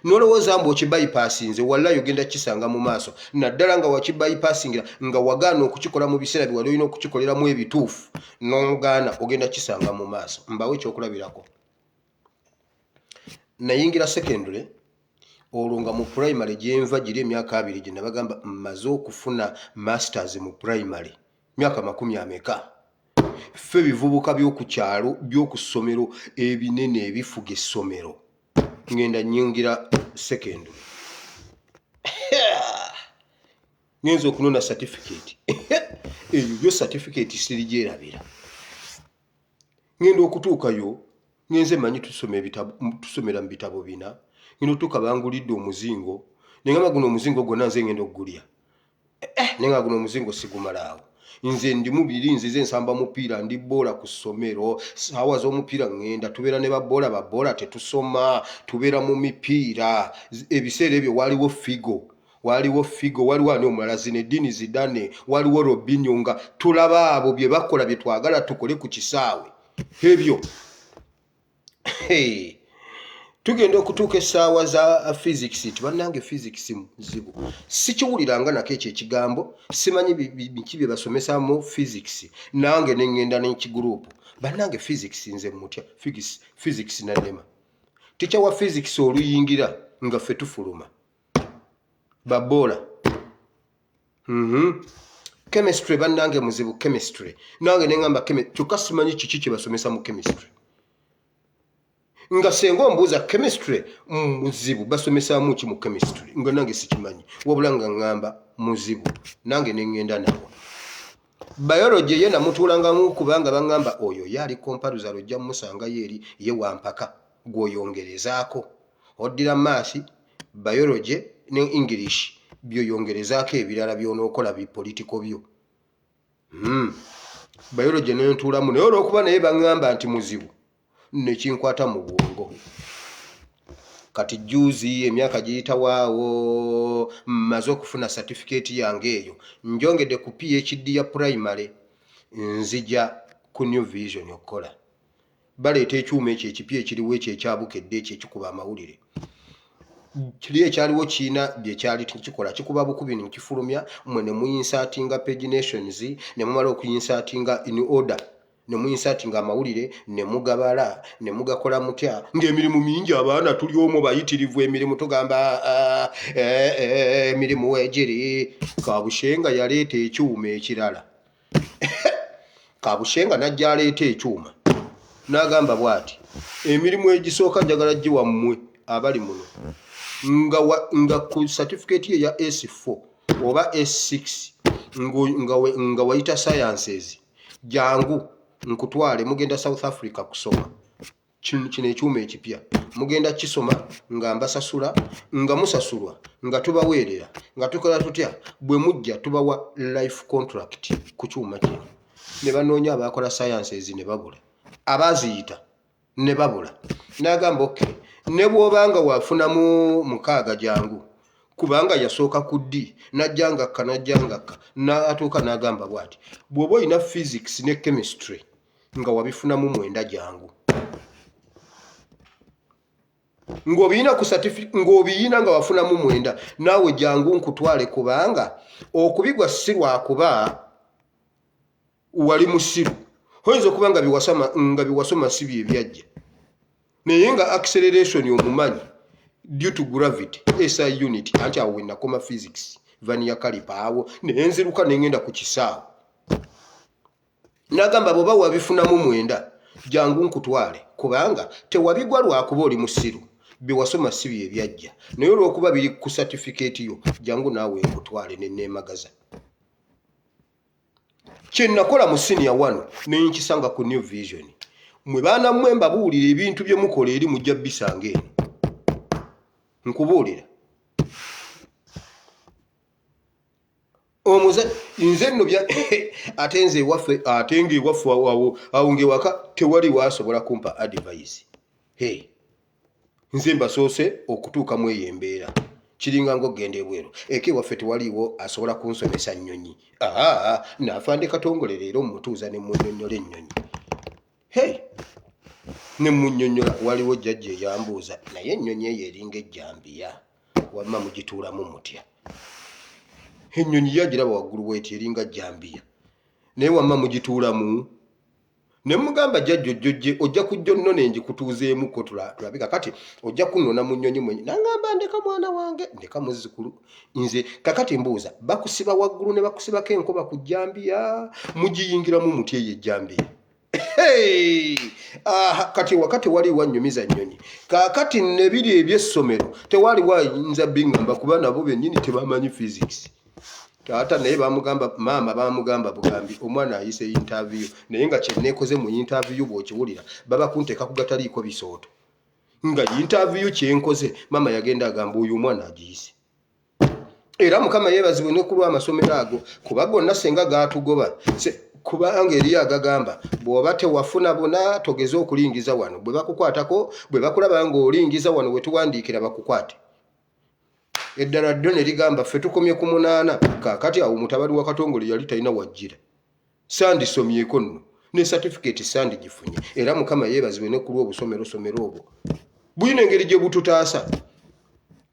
nolowooza mbu okibypassinze wallahi ogenda kisanga mu maaso naddala nga wakibypassingira nga wagaana okukikola mu biseera bye wali olina okukikoleramu ebituufu n'ogaana ogenda kisanga mu maaso. Mbawe ekyokulabirako. Nayingira secondary olwo nga mu primary gyenva giri emyaka 2 gye nabagamba mmaze okufuna masters mu primary myaka 40. Ffe bivubuka by'oku kyalo by'oku ssomero ebinene ebifuga essomero ngenda nyingira secondary ngenza okunona certificate eyo yo certificate sirigyerabira ngenda okutuukayo ngenze manyi tusomera mu bitabo bina ngenda otuuka bangulidde omuzingo nengamba guno omuzingo gwonna nze ngenda okugulya nenga guno omuzingo sigumalaawo nze ndi mubiri nzize nsamba mupiira ndi boola ku ssomero saawa z'omupiira ngenda tubeera ne baboola tetusoma tubeera mu mipiira ebiseera ebyo waliwo figo waliwo ani omulala Zinedine Zidane waliwo Robinho nga tulaba abo bye bakola bye twagala tukole ku kisaawe ebyo tugenda okutuuka essaawa za physics tibannange physics muzibu sikiwuliranga nako ekyo ekigambo simanyi biki bye basomesa mu physics nange nengenda n'ekigurupu bannange physics nze mutya physics nanema ticha wa physics oluyingira nga ffe tufuluma baboola chemistry bannange muzibu chemistry nange nengamba kyokka simanyi kiki kye basomesa mu chemistry nga senga ombuuza chemistry muzibu basomesaamu ki mu chemistry nga nange sikimanyi wabula nga ngamba muzibu nange nengenda nawo. Biology ye namutuulangamu kubanga bangamba oyo yali komparuza lojja musanga yeri ye wampaka gwoyongerezaako oddira maasi biology ne English byoyongerezaako ebirala byonookola bipolitiko byo. Biology nentuulamu naye olw'okuba naye bangamba nti muzibu nekinkwata mu bwongo. Kati juzi emyaka giyitawaawo mmaze okufuna certificate yange eyo njongedde ku PhD ya primary nzija ku New Vision okukola. Baleeta ekyuma ekyo ekipya ekiriwo ekyo ekyabukedde ekyo ekikuba amawulire kiri ekyaliwo kiina bye kyali kikola kikuba bukubi nkifulumya mwe ne muinsertinga paginations ne mumala okuinsertinga in order ne muinsertinga amawulire ne mugabala ne mugakola mutya ng'emirimu mingi abaana tuli omwo bayitirivu emirimu tugamba emirimu wegiri. Kabushenga yaleeta ekyuma ekirala Kabushenga najja aleeta ekyuma n'agamba bw'ati emirimu egisooka njagala giwa mmwe abali muno nga ku certificate ya S4 oba S6 nga wayita sciences jangu nkutwale mugenda South Africa kusoma kino ekyuma ekipya mugenda kisoma nga mbasasula nga musasulwa nga tubaweerera nga tukola tutya bwe mujja tubawa life contract ku kyuma kino. Ne banoonya abakola sciences ne babula abaziyita ne babula n'agamba okay ne bw'obanga wafunamu mukaaga jangu kubanga yasooka ku D najjangakka n'atuuka n'agamba bw'ati bw'oba olina physics ne chemistry nga wabifunamu 9 jangu ng'obiyina ku certificate ng'obiyina nga wafunamu 9 naawe jangu nkutwale kubanga okubigwa si lwakuba wali musiru oyinza okuba nga biwasoma si bye byajja naye nga acceleration omumanyi due to gravity SI unit anti awo wenakoma physics vania kalipa awo nenziruka nengenda ku kisaawo n'agamba bw'oba wabifunamu 9 jangu nkutwale kubanga tewabigwa lwakuba oli musiru biwasoma si bye byajja naye olw'okuba biri ku certificate yo jangu naawe nkutwale neneemagaza. Kye nakola mu senior 1 nenkisanga ku New Vision mwe baana mmwe mbabuulira ebintu bye mukola eri mujja bisanga eno nkubuulira omuze nze nno bya ate nze ewaffe ate ng'ewaffe awo ng'ewaka tewali waasobola kumpa advice. Nze mbasoose okutuukamu eyo embeera kiringa ng'ogenda ebweru eka ewaffe tewaliiwo asobola kunsomesa nnyonyi naafande katongole leero mmutuuza ne munnyonnyola ennyonyi. ne munnyonnyola waliwo jjajja eyambuuza naye ennyonyi eyo eringa ejjambiya wamma mugituulamu mutya ennyonyi yagiraba waggulu bweti eringa jjambiya naye wamma mugituulamu ne mugamba jjajjo ojja kujja nno nenjikutuuzeemuko tulabika kati ojja kunnona mu nnyonyi mwenye nangamba ndeka mwana wange ndeka muzzukulu nze kakati mbuuza bakusiba waggulu ne bakusibako enkoba ku jjambiya mugiyingiramu muti eyo ejjambiya kati wakati wali wanyumiza nnyonyi kakati nebiri ebyessomero tewali wayinza bingamba kuba nabo bennyini tebamanyi physics taata naye bamugamba maama bamugamba bugambi omwana ayise interview naye nga kyeneekoze mu interview bw'okiwulira baba kunteeka ku gataliiko bisooto nga interview kyenkoze maama yagenda agamba oyo omwana agiyise era mukama yeebazibwe ne ku lw'amasomero ago kuba gonna senga gaatugoba kubanga eriyo agagamba bw'oba tewafuna buna togeze okulingiza wano bwe bakukwatako bwe bakulaba ng'olingiza wano we tuwandiikira bakukwate eddala ddyo ne ligamba ffe tukomye ku 8 kaakati awo mutabani wa Katongole yali talina wajjira sandisomyeko nno ne certificate sandigifunye era mukama yeebazibwe ne ku lw'obusomero obwo buyina engeri gye bututaasa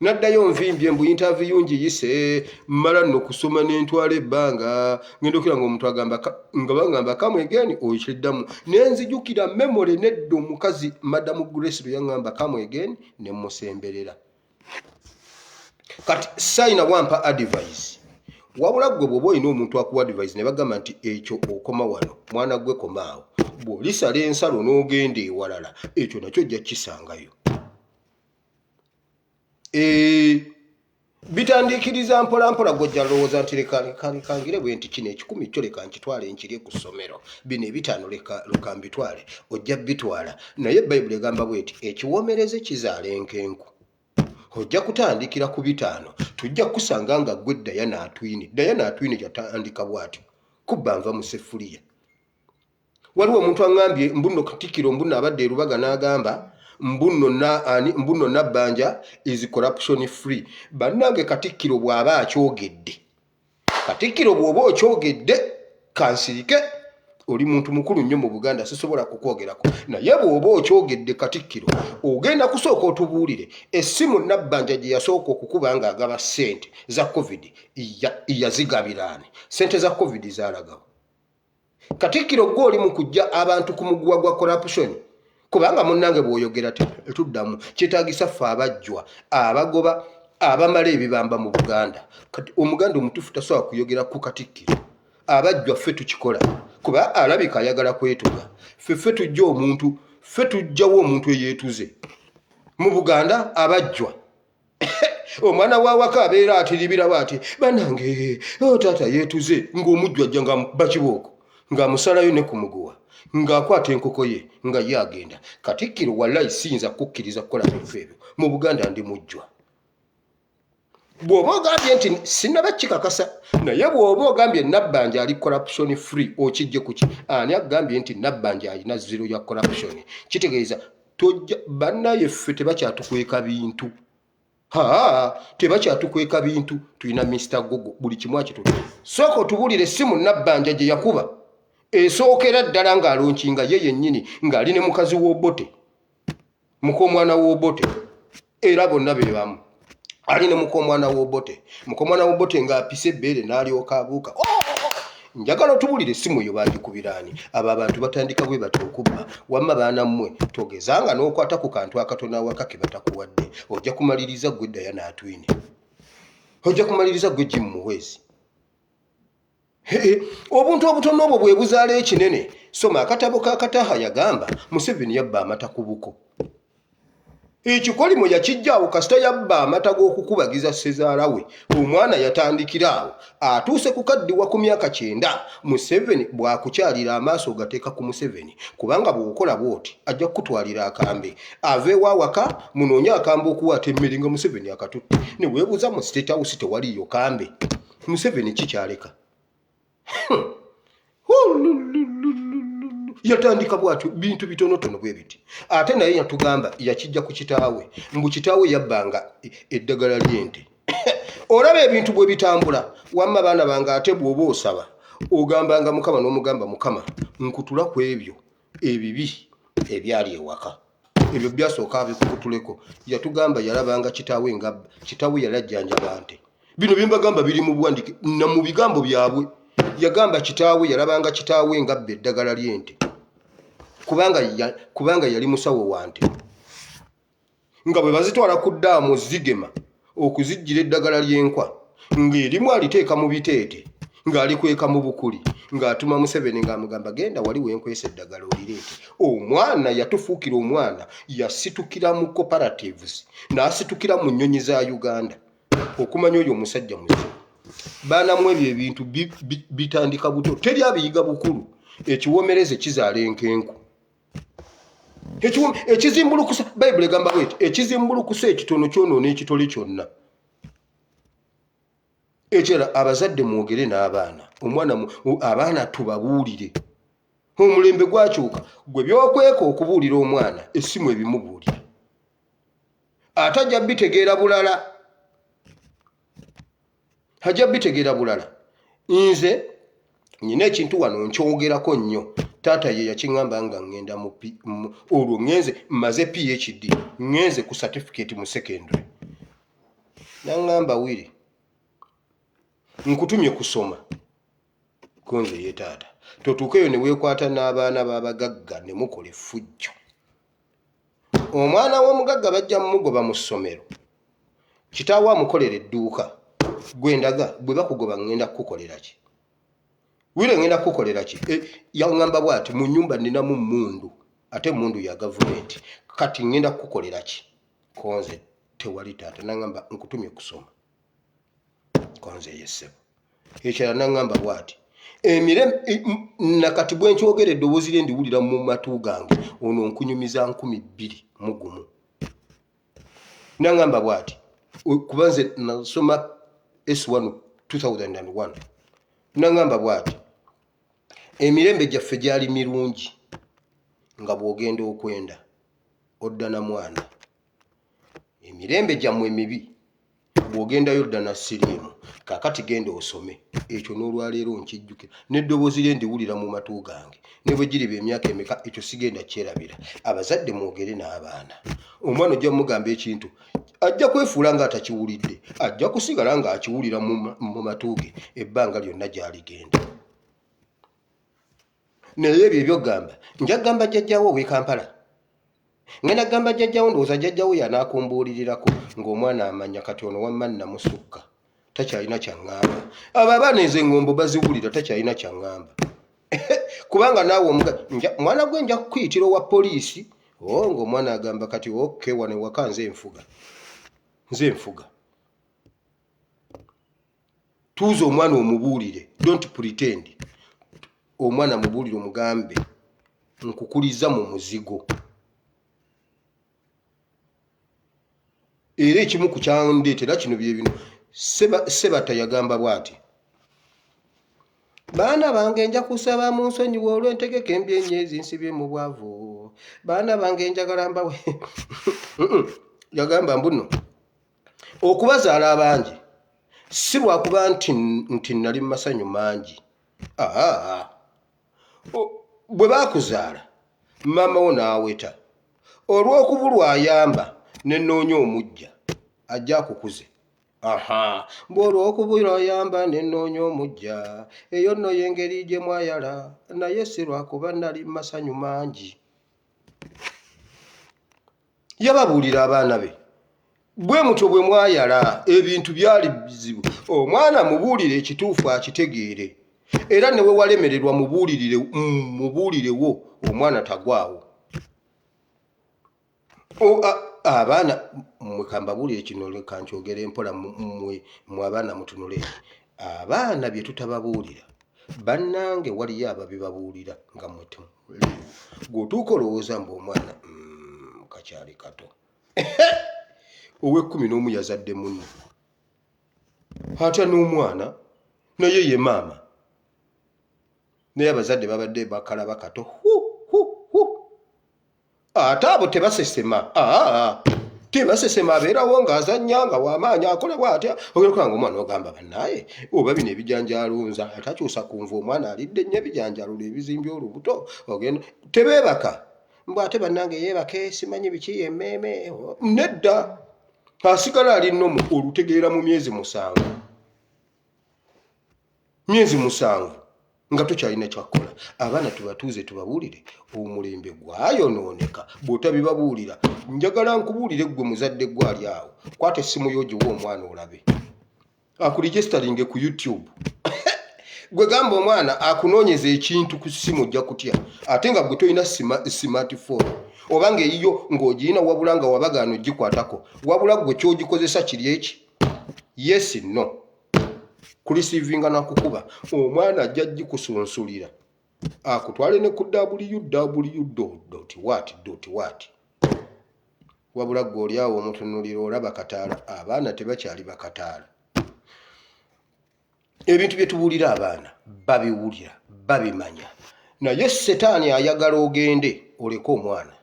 naddayo nvimbye mbu interview ngiyise mmala nno kusoma n'entwala ebbanga ngenda okira ng'omuntu nga bangamba kamwegeni oyikiddamu nenzijukira memory nedda omukazi madamu Grace lwe yaŋŋamba kamwegeni ne musemberera kati sayina wampa advice wabula gwe bw'oba olina omuntu akuwa advice ne bagamba nti ekyo okoma wano mwana gwe komaawo bw'olisala ensalo n'ogenda ewalala ekyo nakyo ojja kisangayo bitandikiriza mpolampola gojja lowooza nti lekangire bwe nti kino 10 kyo leka nkitwale nkirye ku ssomero bino 5 leka mbitwale ojja bitwala naye bayibuli egamba bweti ekiwoomereze kizaala enkenku ojja kutandikira ku 5 tujja kusanga nga gwe Diana Atwini yatandika bwatyo kubba nva mu sefuliya waliwo omuntu aŋŋambye mbuno Katikkiro mbuno abadde erubaga n'agamba mbuno Nabbanja is corruption free bannange Katikkiro bw'aba akyogedde Katikkiro bw'oba okyogedde kansirike oli muntu mukulu nnyo mu Buganda sisobola kukwogerako naye bw'oba okyogedde Katikkiro ogenda kusooka otubuulire essimu Nabbanja gye yasooka okukuba nga agaba ssente za covid yazigabiraani ssente za covid zaalagawo Katikkiro gwe oli mu kujja abantu ku muguwa gwa corruption kubanga munnange bw'oyogera tetuddamu kyetaagisa ffe abajjwa abagoba abamala ebibamba mu Buganda kati omuganda omutuufu tasobola kuyogera ku Katikkiro abajjwa ffe tukikola kuba alabika ayagala kwetuga ffe tujjawo omuntu eyeetuze mu Buganda abajjwa omwana wawaka abeera atiribira bwati banange taata yeetuze ng'omujjwa ajja nga bakibooko ng'amusalayo ne ku muguwa ng'akwata enkoko ye nga ye agenda Katikkiro wallahi siyinza kukkiriza kukola bintu ebyo mu Buganda ndi mujjwa bw'oba ogambye nti sinaba kikakasa naye bw'oba ogambye Nabbanja ali corruption free okijje kuki ani agambye nti Nabbanja alina zero ya corruption kitegeeza tojja bannaye ffe tebakyatukweka bintu tebakyatukweka bintu tulina Mr. Gogo buli kimu akitutu sooka otubuulire essimu Nabbanja gye yakuba esookera ddala ng'alonkinga ye yennyini ng'ali ne mukazi w'Obote mukomwana w'Obote era bonna be bamu ali ne mukomwana w'Obote ng'apise ebbeere n'alyoka abuuka njagala otubulire essimu eyo baagikubiraani abo abantu batandika bwe bati okubba wamma baana mmwe togezanga n'okwata ku kantu akatono awaka ke batakuwadde ojja kumaliriza gwe Diana Atwini ojja kumaliriza gwe Jim Muhwezi obuntu obutono obwo bwe buzaala ekinene soma akatabo ka Kataha yagamba Museveni yabba amata ku buko ekikolimo yakijjaawo kasita yabba amata g'okukubagiza ssezaala we omwana yatandikira awo atuuse kukaddiwa ku myaka 9 Museveni bw'akukyalira amaaso gateeka ku Museveni kubanga bw'okola bw'oti ajja kukutwalira akambe aveewo awaka munoonye akambe okuwaata emmere nga Museveni akatutte ne weebuuza mu State House tewaliyo kambe Museveni kikyaleka yatandika bwatyo bintu bitonotono bwe biti ate naye yatugamba yakijja ku kitaawe mbu kitaawe yabbanga eddagala ly'ente olaba ebintu bwe bitambula wamma baana bange ate bw'oba osaba ogambanga Mukama n'omugamba Mukama nkutula ku ebyo ebibi ebyali ewaka ebyo byasooka abikukutuleko yatugamba yalabanga kitaawe nga kitaawe yalajjanja nte bino byembagamba biri mu buwandike na mu bigambo byabwe yagamba kitaawe yalabanga kitaawe nga bbe eddagala ly'ente kubanga yali musawo wa nte nga bwe bazitwala ku ddaamu zigema okuzijjira eddagala ly'enkwa ng'erimu aliteeka mu biteete ng'alikweka mu bukuli ng'atuma Museveni ng'amugamba genda wali wenkwesa eddagala olireete. Omwana yatufuukira omwana yasitukira mu cooperatives n'asitukira mu nnyonyi za Uganda okumanya oyo omusajja muzibu. Baanamu ebyo ebintu bitandika buto teri abiyiga bukulu ekiwomereze kizaala enkenku ekizimbulukusa Bayibuli egamba bweti ekizimbulukusa ekitono kyonoona ekitole kyonna. Ekera abazadde mwogere n'abaana abaana tubabuulire omulembe gwakyuka gwe byokweka okubuulira omwana essimu ebimubuulira atajja bitegeera bulala nze nyina ekintu wano nkyogerako nnyo taata ye yakiŋŋamba nga ŋŋenda olwo ŋŋenze mmaze PhD ŋŋenze ku certificate mu secondary naŋŋamba wiri nkutumye kusoma konze ye taata totuukeyo ne weekwata n'abaana b'abagagga ne mukola effujjo. Omwana w'omugagga bajja mmugoba mu ssomero kitaawe amukolera edduuka gwendaga bwe bakugoba ŋŋenda kukukolera ki wire ŋŋenda kukukolera ki yaŋŋamba bw'ati mu nnyumba nninamu mmundu ate mundu ya gavumenti kati ŋŋenda kukukolera ki konze tewali taata naŋŋamba nkutumye kusoma konze yessebo ekirala naŋŋamba bw'ati nakati bwe nkyogera eddoboozi lye ndiwulira mu matu gange ono nkunyumiza 2,000 naŋŋamba bw'ati kuba nze nasoma S1 2001 naŋŋamba bw'ati emirembe gyaffe gyali mirungi nga bw'ogenda okwenda odda na mwana emirembe gyammwe mibi bw'ogendayo odda na siriimu kaakati genda osome ekyo n'olwaleero nkijjukira n'eddoboozi lye ndiwulira mu matu gange ne bwe giriba emyaka emeka ekyo sigenda kyerabira. Abazadde mwogere n'abaana omwana ojja mugamba ekintu ajja kwefuula ng'atakiwulidde ajja kusigala ng'akiwulira mu matu ge ebbanga lyonna gy'aligenda. Naye ebyo ebyogamba nja kugamba jjajjaawo ow'e Kampala ngenda kugamba jjajjaawo ndowooza jjajjaawo yanaakumbuulirirako ng'omwana amanya kati ono wamma namusukka takyalina kyaŋŋamba abo abaana ezo eŋŋombo baziwulira takyalina kyaŋŋamba kubanga naawe mwana gwe nja kukuyitira owa poliisi ng'omwana agamba kati oke wano ewaka nze enfuga tuuza omwana omubuulire don't pretend omwana mubuulire omugambe nkukuliza mu muzigo. Era ekimu ku kyandeetera kino bye bino Sebata yagamba bw'ati baana bange nja kusaba mu nsonyiwa olw'entegeka embi enyeezi nsibye mu bwavu baana bange njagala mbawe yagamba mbuno okubazaala abangi si lwakuba nti nali mu masanyu mangi bwe baakuzaala maama wo n'aweta olw'okubulwa ayamba nenoonya omujja ajja akukuze olw'okubulwa ayamba nenoonya omujja eyo nno y'engeri gye mwayala naye si lwakuba nali mu masanyu mangi. Yababuulira abaana be bwe mutyo bwe mwayala ebintu byali bizibu omwana mubuulire ekituufu akitegeere era ne we walemererwa mubuulirewo omwana tagwawo. Abaana mwekambabuulire kino leka nkyogere mpola mmwe abaana mutunule abaana bye tutababuulira bannange waliyo ababibabuulira nga mwetu gwotuuka olowooza mbu omwana kakyali kato ow'11 yazadde munno atya n'omwana naye ye maama naye abazadde babadde bakalaba kato ate abo tebasesema tebasesema abeerawo ng'azannya nga w'amaanyi akola bw'atya ogenda nga omwana ogamba bannaaye oba bino ebijanjaalunza atakyusa kunva omwana alidde nnyo ebijanjaalula ebizimbye olubuto ogenda tebeebaka mbu ate bannange yeebake simanyi biki emmeeme nedda asigala ali nnomu olutegeera mu myezi 7 nga tokyalina kyakkola. Abaana tubatuuze tubabuulire omulembe gwayonooneka bw'otabibabuulira. Njagala nkubuulire ggwe muzadde gwali awo, kwata essimu yo giwa omwana olabe akuregisteringe ku YouTube gwe gamba omwana akunoonyeza ekintu ku ssimu ojja kutya, ate nga gwe tolina smartphone oba ng'eyiyo ng'ogirina wabula nga wabagaano ogikwatako, wabula gwe kyogikozesa kiri eki yes no kurisiivinga nakukuba. Omwana ajja gikusunsulira akutwale ne ku www.what wabula gwe oli awo omutunulira olaba kataala. Abaana tebakyali bakataala. Ebintu bye tubuulira abaana babiwulira babimanya, naye setaani ayagala ogende oleke omwana.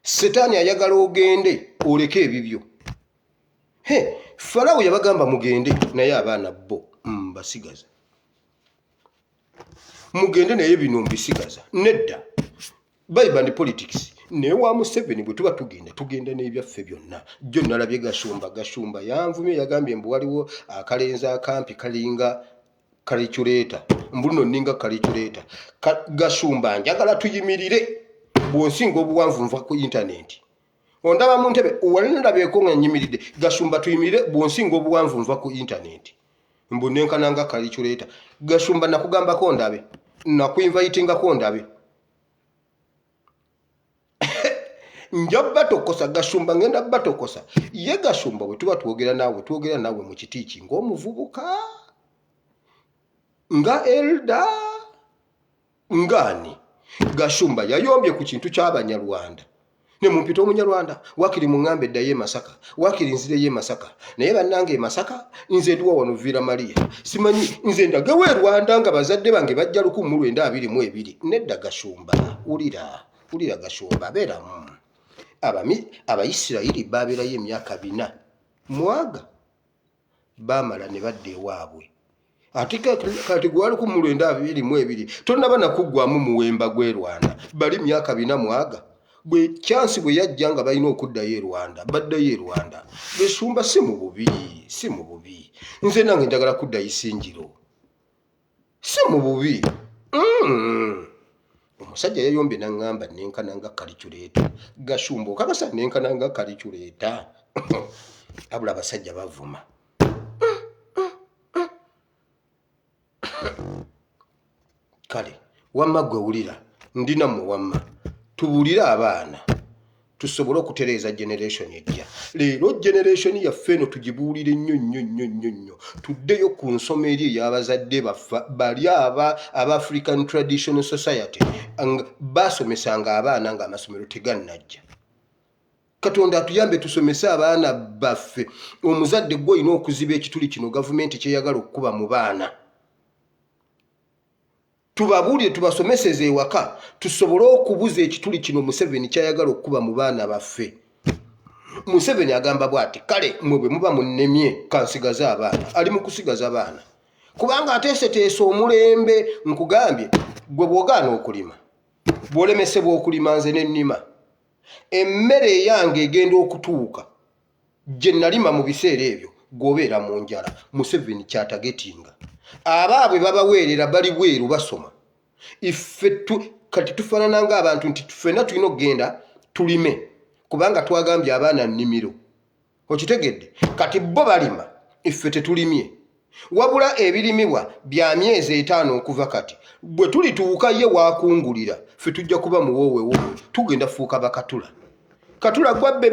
Setaani ayagala ogende oleke ebibyo. Falawo yabagamba mugende naye abaana bo mbasigaza. Mugende naye bino mbisigaza. Nedda Bible and politics naye wa Museveni bwe tuba tugenda n'ebyaffe byonna. Jjo nalabye Gashumba yanvumye yagambye mbu waliwo akalenza akampi kalinga kalikyuleeta mbuno ninga kalikyuleeta. Gashumba njagala tuyimirire bw'onsinga obuwanvu nva ku intaneti. Ondaba mu ntebe walindabyeko nga nyimiridde. Gashumba tuyimirire bw'onsinga obuwanvu nva ku intaneti. Mbu nenkananga kalikyuleeta. Gashumba nakugambako ndabe, nakuinvitingako ndabe. Nja batokosa Gashumba, ngenda batokosa. Ye Gashumba bwe tuba twogera naawe mu kitiiki ng'omuvubuka nga elda ngani. Gashumba yayombye ku kintu ky'Abanyarwanda. Ne mumpita Omunyarwanda wakiri muŋŋambe eddayo e Masaka, wakiri nzireyo e Masaka. Naye bannange e Masaka nze ndiwa wano Vira Maria. Simanyi nze ndagawo e Rwanda nga bazadde bange bajja 1922. Nedda Gashumba, ulira Gashumba abeeramu. Abayisirayiri babeerayo emyaka 4 mwaga baamala ne badda ewaabwe. Ate kati gwali 1922 tonnaba nakuggwamu muwemba gw'e Rwanda bali myaka 4 mwaga. Bwe chansi bwe yajja nga balina okuddayo e Rwanda baddayo e Rwanda. Gashumba si mu bubi. Nze nange njagala kuddayo Isingiro, si mu bubi. Omusajja yayombye n'aŋŋamba nenkananga kalikyuleeta. Gashumba okakasa nenkananga kalikyuleeta. Abula abasajja bavuma. Kale wamma gwe wulira ndina mu wamma tubuulire abaana tusobole okutereeza generation ejja. Leero generation yaffe eno tugibuulire nnyo. Tuddeyo ku nsoma eri ey'abazadde baffa bali aba African Traditional Society basomesanga abaana nga amasomero tegannajja. Katonda atuyambe tusomese abaana baffe. Omuzadde gwe olina okuziba ekituli kino gavumenti kyeyagala okukuba mu baana. Tubabuulire tubasomeseze ewaka tusobole okubuza ekituli kino Museveni kyayagala okukuba mu baana baffe. Museveni agamba bw'ati, kale mwe bwe muba munnemye kansigaze abaana. Ali mu kusigaza abaana kubanga ateeseteese omulembe. Nkugambye gwe bw'ogaana okulima, bw'olemesebwa okulima, nze n'ennima emmere eyange egenda okutuuka gye nalima mu biseera ebyo gw'obeera mu njala. Museveni kyatagetinga abaabwe babaweerera bali bweru basoma. Iffe kati tufaanana ng'abantu nti ffenna tulina okugenda tulime kubanga twagambye abaana nnimiro. Okitegedde? Kati bo balima, iffe tetulimye. Wabula ebirimibwa bya myezi 5 okuva kati. Bwe tulituuka ye waakungulira ffe tujja kuba muwoowewo, tugenda fuuka bakatula. Katula gwabbe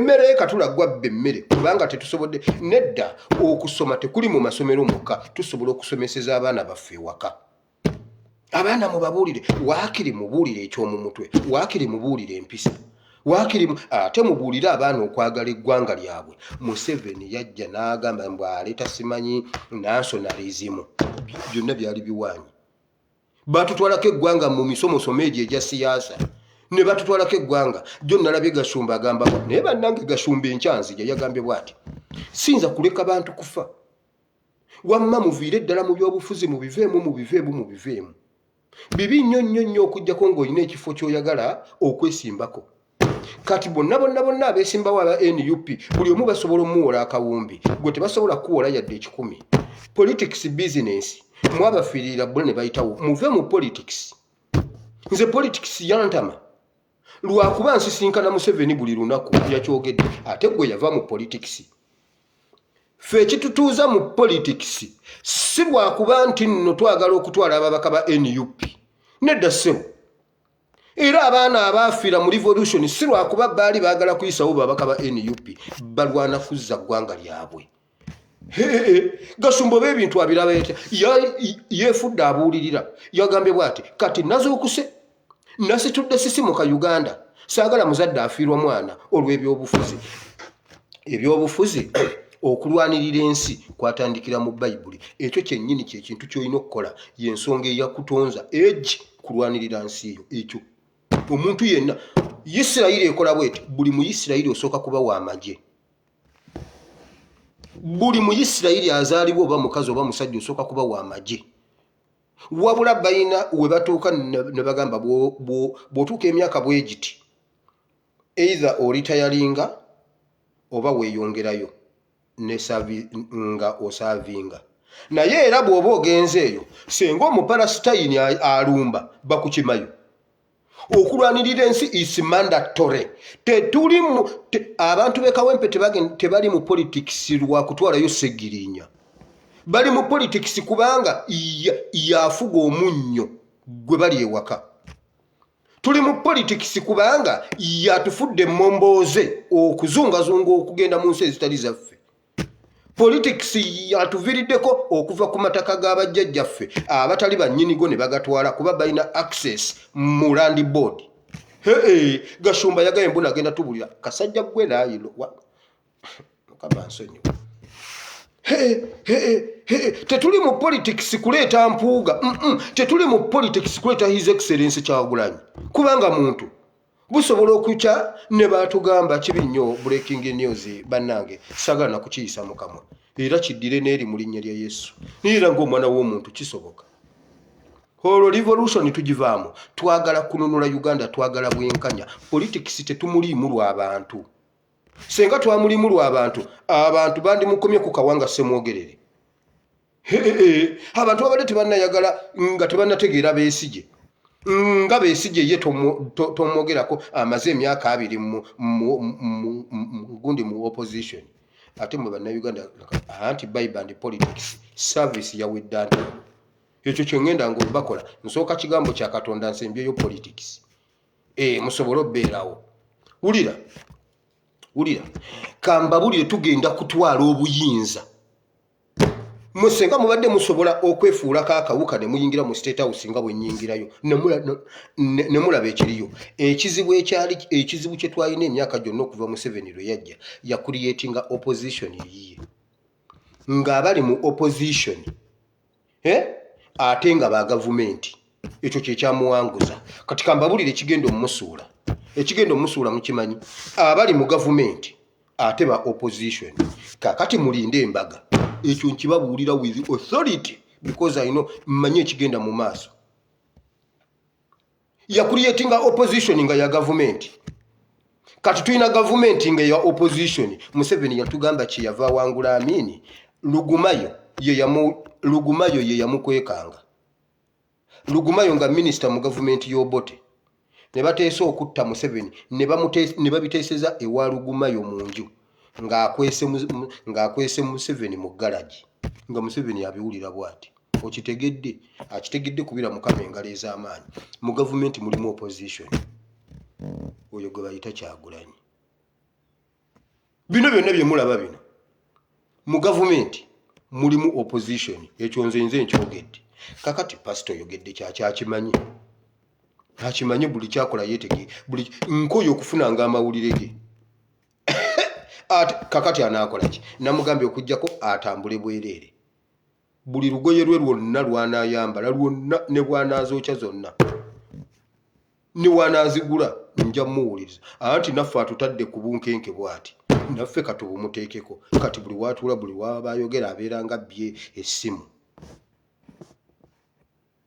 emmere kubanga tetusobodde. Nedda okusoma tekuli mu masomero mukka, tusobola okusomeseza abaana baffe ewaka. Abaana mubabuulire, waakiri mubuulire eky'omu mutwe, waakiri mubuulire empisa, waakiri ate mubuulire abaana okwagala eggwanga lyabwe. Museveni yajja n'agamba mbu aleeta simanyi nationalism, byonna byali biwaanyi. Batutwalako eggwanga mu misomosomo egyo egya siyaasa ne batutwalako eggwanga. Jjo nalabye Gashumba agambako, naye bannange Gashumba enkyanzija yagambye bw'ati, sinza kuleka bantu kufa, wamma muviire eddala mu byobufuzi mubiveemu. bibi nnyo okujjako ng'olina ekifo ky'oyagala okwesimbako. Kati bonna abeesimbawo aba NUP buli omu basobola omuwola akawumbi, gwe tebasobola kuwola yadde ekikumi. Politics business mwabafiirira bwe ne bayitawo, muve mu politics. Nze politics yantama lwakuba nsisinkana Museveni buli lunaku yakyogedde, ate gwe yava mu politics. Ffe ekitutuuza mu politics si lwakuba nti nno twagala okutwala ababaka ba NUP, nedda ssebo. Era abaana abaafiira mu revolution si lwakuba baali baagala kuyisawo babaka ba NUP, balwana kuzza ggwanga lyabwe. Gasumbo b'ebintu abiraba etya, yeefudde abuulirira, yagambye bw'ati, kati nazuukuse nasitudde sisimuka Uganda, saagala muzadde afiirwa mwana olw'ebyobufuzi. Ebyobufuzi okulwanirira ensi kwatandikira mu Bayibuli. Ekyo kyennyini kyekintu ky'olina okukola, y'ensonga eyakutonza egi kulwanirira nsi eyo. Ekyo omuntu yenna, Isirayiri ekola bweti, buli mu Isirayiri osooka kuba w'amagye. Buli mu Isirayiri azaalibwa oba mukazi oba musajja osooka kuba w'amagye. Wabula bayina we batuuka ne bagamba bw'otuuka emyaka bwe giti, either oritayalinga oba weeyongerayo nga osaavinga. Naye era bw'oba ogenze eyo, senga omuparasitayini alumba bakukimayo. Okulwanirira ensi is mandatory. Abantu b'e Kawempe tebali mu politics lwa kutwalayo Ssegirinya. Bali mu politics kubanga yafuga omunnyo gwe bali ewaka. Tuli mu politics kubanga yatufudde momboze okuzungazunga okugenda mu nsi ezitali zaffe. Politics yatuviiriddeko okuva ku mataka g'abajjajjaffe abatali bannyinigo ne bagatwala kuba balina access mu land board. Gashumba yagaye mbona agenda tubulira kasajja gwe laayiro mukama nsonyi. Tetuli mu politics kuleeta mpuuga, tetuli mu politics kuleeta his excellence Kyagulanyi, kubanga muntu busobola okukya ne baatugamba kibi nnyo breaking news bannange sagala na kukiyisa mu kamwa, era kiddire n'eri mu linnya lya Yesu, era ng'omwana w'omuntu kisoboka. Olwo revolution tugivaamu, twagala kununula Uganda, twagala bwenkanya. Politics tetumuliimu lw'abantu. Senga twamulimu lw'abantu, abantu bandimukomye ku kawanga semwogerere. Abantu babadde tebannayagala nga tebannategeera Besigye. Nga Besigye ye tomwogerako amaze emyaka 2 gundi mu opposition. Ate mwe bannayuganda anti Bible and politics service yawedde. Ekyo kyongenda ng'obakola nsooka kigambo kya Katonda nsembyeyo politics. Musobola obbeerawo. Wulira, kambabulire tugenda kutwala obuyinza. Musenga mubadde musobola okwefuulako akawuka ne muyingira mu State House nga bwe nnyingirayo ne mulaba ekiriyo. Ekizibu kye twalina emyaka gyonna okuva mu 7 lwe yajja yakuliyetinga opposition yiye. Ng'abali mu opposition ate nga ba gavumenti, ekyo kye kyamuwanguza. Kati kambabulire ekigenda omumusuula. Ekigenda omusuula mukimanyi, abali mu gavumenti ate ba opposition. Kakati mulinde embaga, ekyo nkibabuulira with authority because I know mmanyi ekigenda mu maaso. Yakuliyetinga opposition nga ya gavumenti. Kati tulina gavumenti nga ya opposition. Museveni yatugamba kye yava wangula Amini, Lugumayo ye yamukwekanga. Lugumayo nga minister mu gavumenti y'Obote. Ne bateesa okutta Museveni ne babiteeseza ewa Lugumayo mu nju ng'akwese Museveni mu galaji, nga Museveni abiwulira bw'ati. Okitegedde, akitegedde kubira Mukama engalo ez'amaanyi. Mu gavumenti mulimu opposition, oyo gwe bayita Kyagulanyi. Bino byonna bye mulaba bino, mu gavumenti mulimu opposition. Ekyo nze nkyogedde. Kakati pastor yogedde kyakimanyi. Akimanyi buli kyakola yeetege, buli nkoyo okufunanga amawulire ge. Kakati anaakola ki? Namugambye okujjako atambule bwereere. Buli lugoye lwe lwonna lw'anaayambala, lwonna ne bw'anaazokya zonna, ne bw'anaazigula nja muwuliriza. Anti naffe atutadde ku bunkenke bw'ati. Naffe katubumuteekeko. Kati buli watuula, buli waba ayogera abeera nga bbye essimu.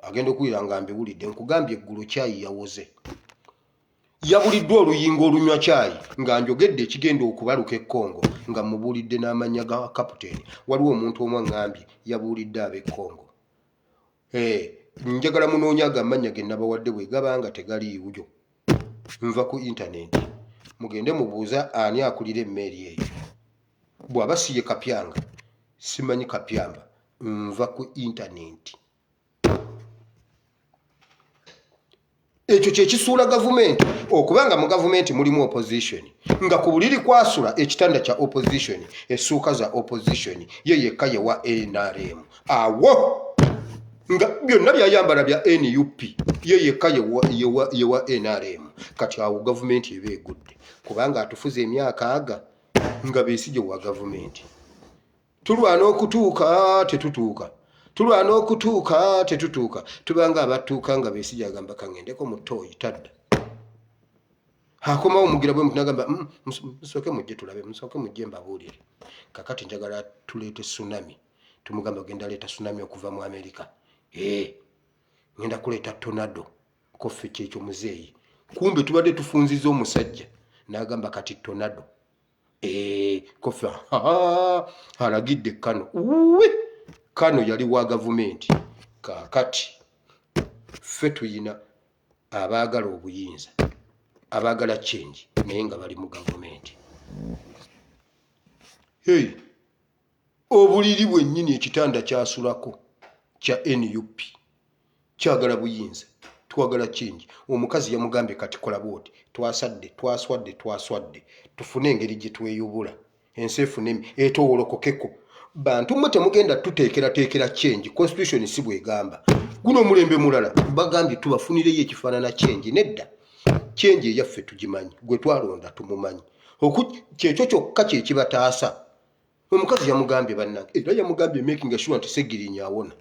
agenda okuwulira nga mbiwulidde nkugambye eggulu kyayi yawoze yabuliddwa oluyingo olunywa kyayi nga njogedde ekigenda okubaluka ekkongo nga mubuulidde n'amannya ga kapiteeni waliwo omuntu omu aŋŋambye yabuulidde ab'ekkongo njagala munoonya agamanya ge nabawadde bwe gaba nga tegaliiwuyo nva ku intaneti mugende mubuuza ani akulira emmeeri eyo bw'aba siye kapyanga simanyi kapyamba nva ku intaneti ekyo kyekisuula gavumenti okubanga mu gavumenti mulimu opposition nga ku buliri kwasula ekitanda kya opposition essuuka za opposition ye yekka yewa NRM awo nga byonna byayambala bya NUP ye yekka yewa NRM kati awo gavumenti eba egudde kubanga atufuza emyaka aga nga beesige wa gavumenti tulwana okutuuka tetutuuka tulwana okutuuka tetutuuka tubanga abatuuka nga beesige agamba kangendeko mu ttooyi tadda akomawo omugira bwe mutunagamba musooke mujje tulabe musooke mujje mbabuulire kakati njagala tuleete tsunami tumugamba genda leeta tsunami okuva mu Amerika ngenda kuleeta tornado koffe kyekyo muzeeyi kumbe tubadde tufunziza omusajja n'agamba kati tornado koffe alagidde Kano Kano yali wa gavumenti kakati ffe tuyina abaagala obuyinza abaagala change naye nga bali mu gavumenti obuliri bwennyini ekitanda kyasulako kya NUP kyagala buyinza twagala change omukazi yamugambye kati kola bwoti twaswadde tufune engeri gye tweyubula ensi efune etowolokokeko bantu mmwe temugenda tuteekerateekera change constitution si bwegamba guno omulembe mulala bagambye tubafunireyo ekifaanana change nedda change eyaffe tugimanyi gwe twalonda tumumanyi kyekyo kyokka kyekibataasa omukazi yamugambye bannange era yamugambye making sure nti Segirinya awona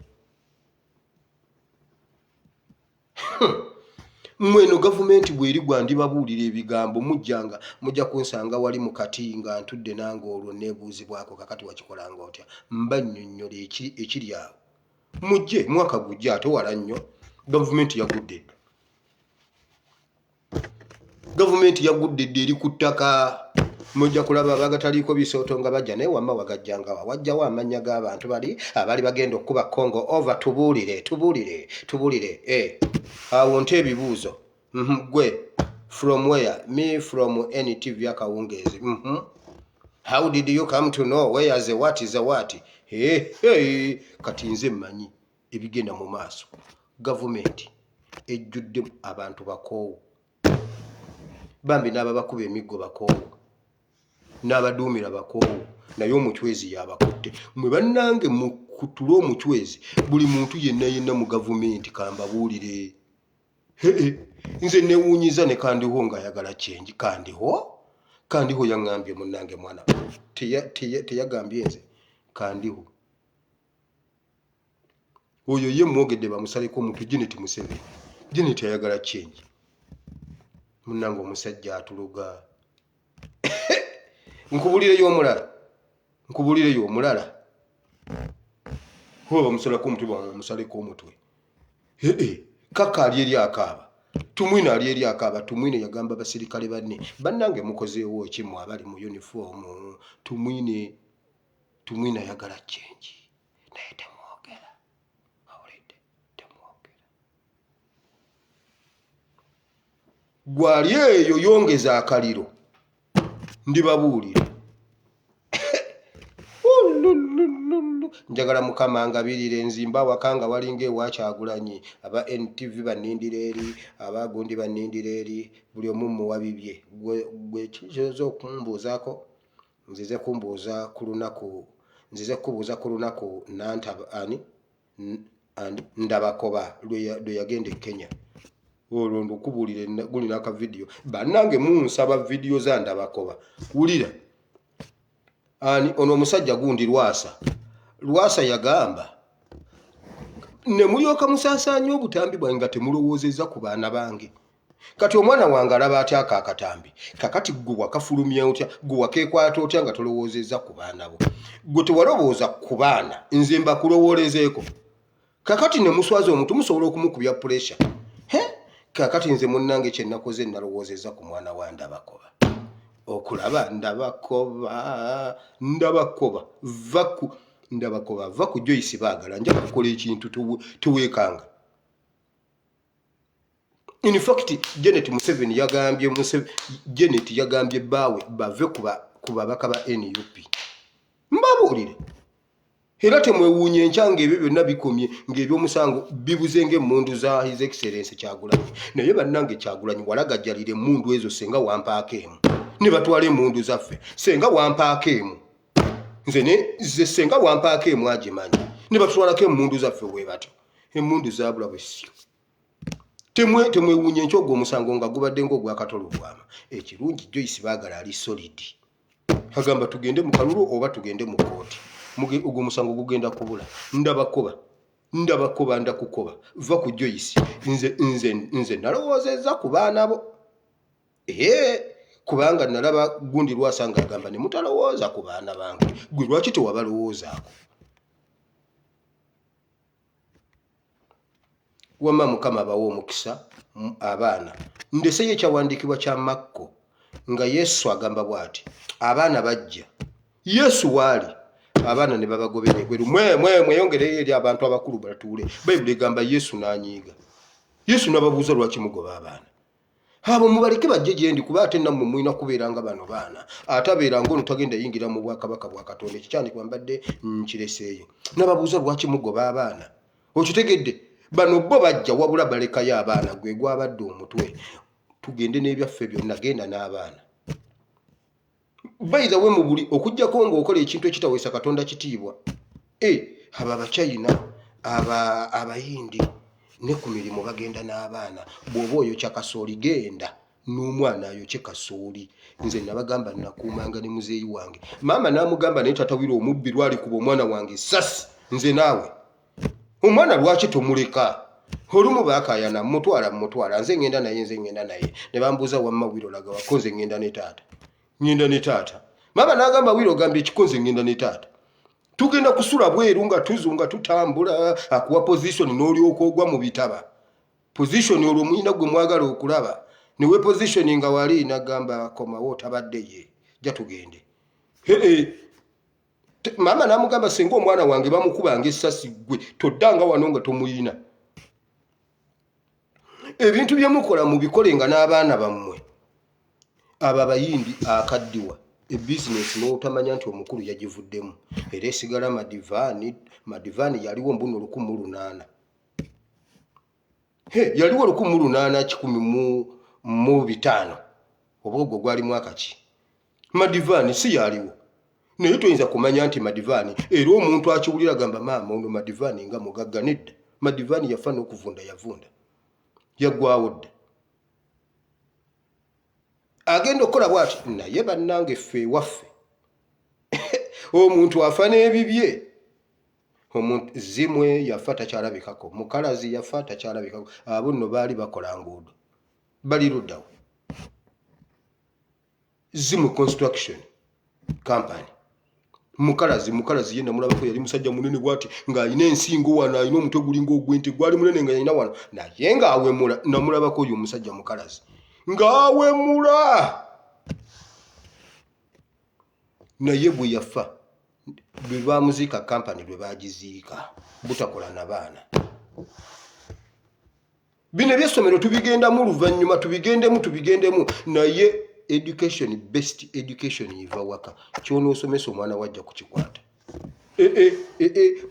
mweno gavumenti bweri gwandibabuulira ebigambo mujja kunsanga wali mukati nga ntudde nange olwo neebuuzibwako kakati wakikolanga otya mbannyonnyola ekiri awo mujje mwaka gujja ate wala nnyo gavumenti yagudde dde eri ku ttaka mujja kulaba abagataliiko bisooto nga bajja naye wamma wagajjangawa wajjawo amannya g'abantu abali bagenda okuba Congo over tubuulire awo nte ebibuuzo gwe from where me from NTV akawungeezi how did you come to know where is a what is a what kati nze mmanyi ebigenda mu maaso gavumenti ejjudde abantu bakoowu bambi n'ababakuba emiggo bakoowu n'abaduumira bakoowu naye omuchwezi yabakutte mwe bannange mukutule omuchwezi buli muntu yenna mu gavumenti kambabuulire nze newuunyiza ne kandiho ng'ayagala change kandiho yaŋŋambye munnange mwana teyagambye nze kandiho oyo ye mwogedde bamusaleko omuntu Janet Museveni Janet ayagala change munnange omusajja atuluga nkubulireyo omulala oba bamusalako omutwe bamusaleko omutwe kaka ali eri akaaba tumwine ali eri akaaba tumwine yagamba basirikale banne bannange mukozeewo ekimu abali mu uniform tumwine ayagala change naye temwogera awulidde temwogera gwali eyo yongeza akaliro ndibabuulire njagala mukama ngabirire nzimba wakanga walinga ewa Kyagulanyi aba NTV banindira eri abagundi banindira eri buli omu muwa bibye gwe kizoza okumbuuzaako nzize kumbuuza ku lunaku Ndabakoba lwe yagenda e Kenya olwo ndukubulire gulina aka video bannange munsaba video za Ndabakoba wulira ono omusajja gundi Lwasa yagamba ne mulyoka musaasaanya obutambi bwange nga temulowoozezza ku baana bange kati omwana wange alaba atya akatambi kakati gwe wakafulumya otya gwe wakeekwata otya nga tolowoozezza ku baana bo gwe tewalowooza ku baana nze mbakulowoolezeeko kakati ne muswaza omuntu musobola okumukubya pressure kakati nze munnange kye nakoze nalowoozezza ku mwana wa Ndabakoba okulaba Ndabakoba va ku Joyce Baagala nja kukola ekintu tuweekanga. In fact Janet Museveni yagambye baawe bave ku babaka ba NUP mbabuulire era temwewuunye enkyanga ebyo byonna bikomye ng'ebyomusango bibuze ng'emmundu za His Excellency Kyagulanyi naye bannange Kyagulanyi walagajjalira emmundu ezo senga wampaako emu ne batwala emmundu zaffe senga wampaako emu nze senga wampaako emu agimanyi ne batwalako emmundu zaffe bwe batyo emmundu zaabula bwe sityo. Temwewuunye enkyogo omusango nga gubadde ng'ogwakatolobwama ekirungi Joyce Baagala ali solid agamba tugende mu kalulu oba tugende mu kooti ogwo musango gugenda kubula. Ndabakoba ndakukoba va ku Joyce nze nalowoozezza ku baana bo kubanga nalaba gundi lwasanga agamba ne mutalowooza ku baana bange gwe lwaki tewabalowoozaako. Wama Mukama bawo omukisa abaana ndeseyo ekyawandiikibwa kya Makko nga Yesu agamba bw'ati abaana bajja Yesu waali abaana ne babagobera egweru mweyongereyo eri abantu abakulu batuule. Bayibuli egamba Yesu n'anyiiga. Yesu n'ababuuza lwaki mugoba abaana abo mubaleke bajje gye ndi kuba ate nammwe mulina kubeera nga bano baana atabeera ng'ono tagenda yingira mu bwakabaka bwa Katonda ekikyandikwa mbadde nkireseeyo. N'ababuuza lwaki mugoba abaana okitegedde bano bo bajja wabula balekayo abaana gwe gwabadde omutwe tugende n'ebyaffe byonna genda n'abaana. By the way mu buli okujjako ng'okola ekintu ekitaweesa Katonda kitiibwa aba Abachina abayindi ne ku mirimu bagenda n'abaana bw'oba oyokya kasooli genda n'omwana ayokye kasooli. Nze nabagamba nakuumanga ne muzeeyi wange maama n'amugamba naye tatawira omubbi lwalikuba omwana wange essasi nze naawe omwana lwaki tomuleka olumu baakayana mutwala nze ngenda naye ne bambuuza wamma Wiro laga wako nze ngenda ne taata maama n'agamba Wiro gambye ekikoze ngenda ne taata tugenda kusula bweru nga tuzunga tutambula akuwa position n'olyoka ogwa mu bitaba position olwo muyina gwe mwagala okulaba niwe position nga wali nagamba komawo tabadde ye ja tugende maama n'amugamba singa omwana wange bamukubanga essasi gwe toddanga wano nga tomuyina. Ebintu bye mukola mubikolenga n'abaana bammwe abo abayindi akaddiwa ebizinesi n'otamanya nti omukulu yagivuddemu era esigala madivaani yaliwo mbuno 1800 yaliwo 1815 oba ogwo gwali mwaka ki madivaani si yaliwo naye toyinza kumanya nti madivaani era omuntu akiwulira gamba maama ono madivaani nga mugagga nedda madivaani yafa n'okuvunda yavunda yaggwawo dda agenda okukola bw'ati naye bannange ffe ewaffe omuntu afa n'ebibye omuntu zimwe yafa takyalabikako mukalazi yafa takyalabikako abo nno baali bakola nguudo bali luddawo zimu construction company mukalazi ye namulabako yali musajja munene bwati ng'alina ensingo wano alina omutwe gulinga ogw'ente gwali munene nga yalina wano naye ng'awemula namulabako oyo omusajja mukalazi ng'awemula naye bwe yafa lwe bamuziika kampani lwe bagiziika butakola na baana. Bino eby'essomero tubigendamu luvannyuma tubigendemu naye education best education yiva waka ky'onoosomesa omwana wajja kukikwata.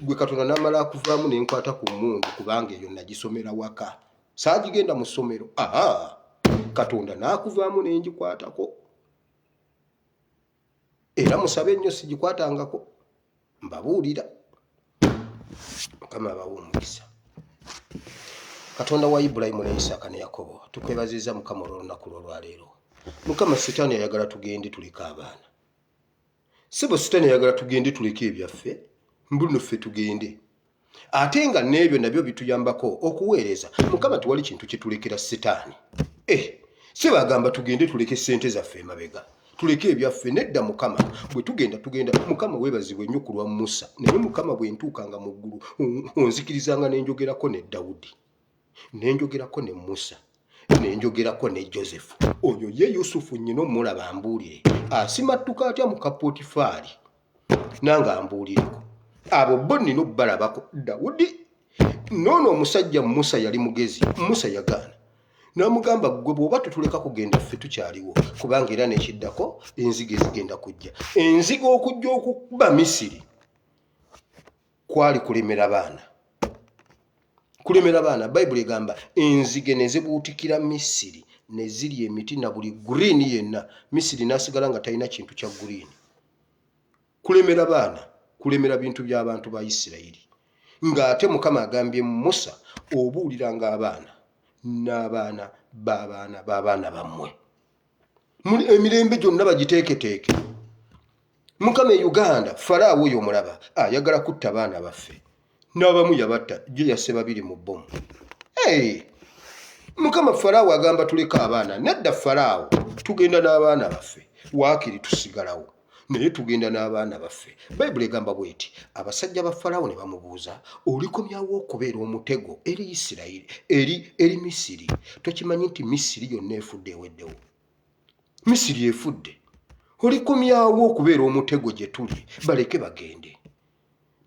Gwe Katonda n'amala akuvaamu ne nkwata ku mmundu kubanga eyo nagisomera waka saagigenda mu ssomero Katonda n'akuvaamu ne ngikwatako era musabe ennyo sigikwatangako mbabuulira Mukama abawe omukisa. Katonda wa Ibulayimu ne Isaaka ne Yakobo tukwebaziza Mukama olw'olunaku lw'olwaleero. Mukama sitaani ayagala tugende tuleke abaana sibo sitaani ayagala tugende tuleke ebyaffe mbuno ffe tugende ate nga n'ebyo nabyo bituyambako okuweereza. Mukama tewali kintu kye tulekera sitaani si bagamba tugende tuleke ssente zaffe emabega tuleke ebyaffe nedda mukama bwe tugenda mukama weebazibwe nnyo ku lwa Musa naye mukama bwe ntuukanga mu ggulu onzikirizanga nenjogerako ne Dawudi nenjogerako ne Musa nenjogerako ne Josefu oyo ye Yusufu nnyina omulaba ambuulire asimattuka atya mu Kapotifaali nange ambuulireko abo bo nnina obbalabako Dawudi noono omusajja Musa yali mugezi Musa yagaana n'amugamba gwe bw'oba tutuleka kugenda ffe tukyaliwo kubanga era nekiddako enzige zigenda kujja enzige okujja okukuba Misiri kwali kulemera baana Bayibuli egamba enzige ne zibuutikira Misiri ne zirya emiti na buli green yenna Misiri n'asigala nga talina kintu kya green kulemera baana kulemera bintu by'abantu ba Isirayiri ng'ate Mukama agambye Musa obuuliranga abaana n'abaana b'abaana bammwe emirembe gyonna bagiteeketeeke Mukama e Uganda Faraawo oyo omulaba ayagala kutta baana baffe n'abamu yabatta gye yasse babiri mu bbomu Mukama Faraawo agamba tuleka abaana nedda Faraawo tugenda n'abaana baffe waakiri tusigalawo naye tugenda n'abaana baffe Bayibuli egamba bweti abasajja ba Faraawo ne bamubuuza olikomyawo okubeera omutego eri Isirayiri eri Misiri tokimanyi nti Misiri yonna efudde eweddewo Misiri efudde olikomyawo okubeera omutego gye tuli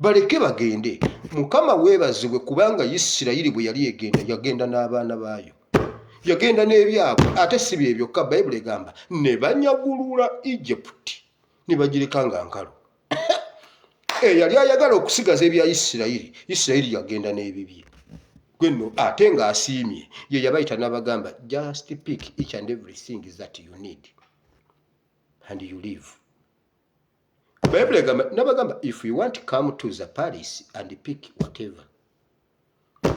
baleke bagende Mukama weebazibwe kubanga Isirayiri bwe yali yagenda n'abaana baayo yagenda n'ebyabwe ate si bye byokka Bayibuli egamba ne banyagulula Egypt ne bagireka nga nkalo yali ayagala okusigaza ebya Isirayiri yagenda n'ebibye gwenno ate ng'asiimye ye yabayita n'abagamba just pick each and everything that you need and you live Bayibuli egamba n'abagamba if you want come to the palace and pick whatever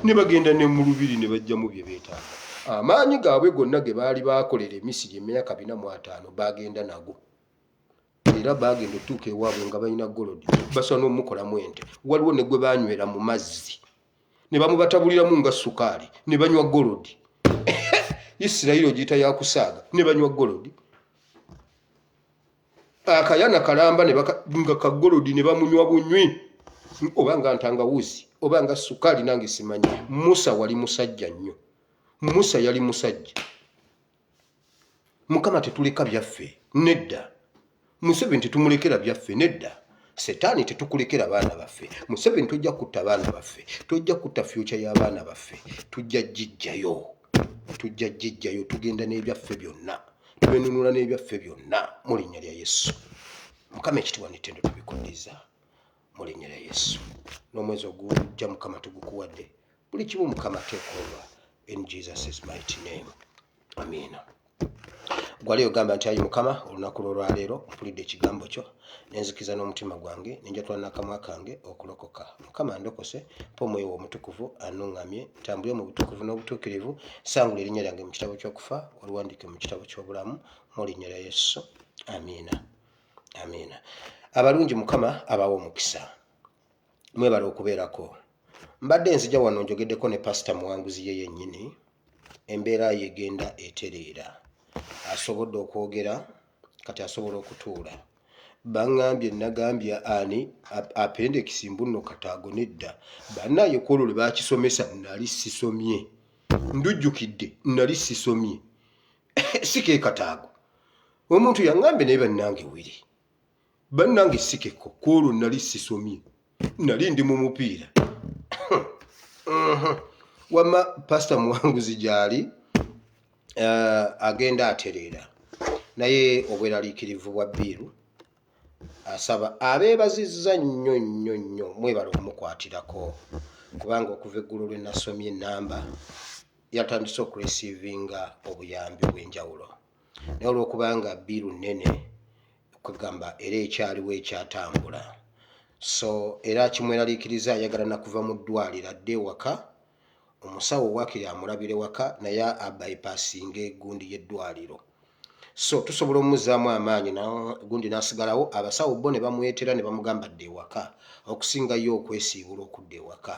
ne bagenda ne mu lubiri ne bajjamu bye beetaaga amaanyi gaabwe gonna ge baali baakolera Misiri emyaka 45 bagenda nago era bagenda otuuka ewaabwe nga balina golodi basobola n'omukolamu ente waliwo ne gwe banywera mu mazzi ne bamubatabuliramu nga sukaali ne banywa golodi Isirayiri ogiyita yakusaaga ne banywa golodi akayana kalamba nga kagolodi ne bamunywa bunywi obanga ntangawuzi obanga sukaali nange simanyi Musa wali musajja nnyo Musa yali musajja Mukama tetuleka byaffe nedda Museveni tetumulekera byaffe nedda Setaani tetukulekera baana baffe Museveni tojja kutta baana baffe tojja kutta future y'abaana baffe tujja jijjayo tugenda n'ebyaffe byonna tubenunula n'ebyaffe byonna mu linnya lya Yesu Mukama ekitiibwa n'ettendo tubikuddiza mu linnya lya Yesu n'omwezi ogujja Mukama tugukuwadde buli kimu Mukama take over in Jesus' mighty name amina gwali ogamba nti ayi Mukama olunaku lw'olwaleero mpulidde ekigambo kyo nenzikiza n'omutima gwange nenjatula n'akamwa kange okulokoka Mukama ndokose mpa omwoyo wo omutukuvu anuŋŋamye ntambule mu butukuvu n'obutuukirivu sangula erinnya lyange mu kitabo ky'okufa oluwandiike mu kitabo ky'obulamu mu linnya lya Yesu amiina abalungi Mukama abawa omukisa mwebala okubeerako mbadde nzija wano njogeddeko ne pasita Muwanguzi ye yennyini embeera yegenda etereera asobodde okwogera kati asobola okutuula baŋŋambye nagambye ani appendix mbuno Kataago nedda bannaye kwolwo lwe bakisomesa nali sisomye ndujjukidde nali sisomye sike Kataago omuntu yaŋŋambye naye bannange wiri bannange sikeko kwolwo nali sisomye nali ndi mu mupiira wama pasita Muwanguzi gyali agenda atereera naye obweraliikirivu bwa Bbiiru asaba abeebazizza nnyo mwebala okumukwatirako kubanga okuva eggulu lwe nasomye enamba yatandise okuresiivinga obuyambi obw'enjawulo naye olw'okubanga Bbiiru nnene okugamba era ekyaliwo ekyatambula so era kimweraliikiriza ayagala nakuva mu ddwaliro adde ewaka omusawo waakiri amulabire waka naye abypassinga egundi y'eddwaliro so tusobola omuzaamu amaanyi gundi n'asigalawo abasawo bo ne bamwetera ne bamugamba dde ewaka okusingayo okwesiibula okudda ewaka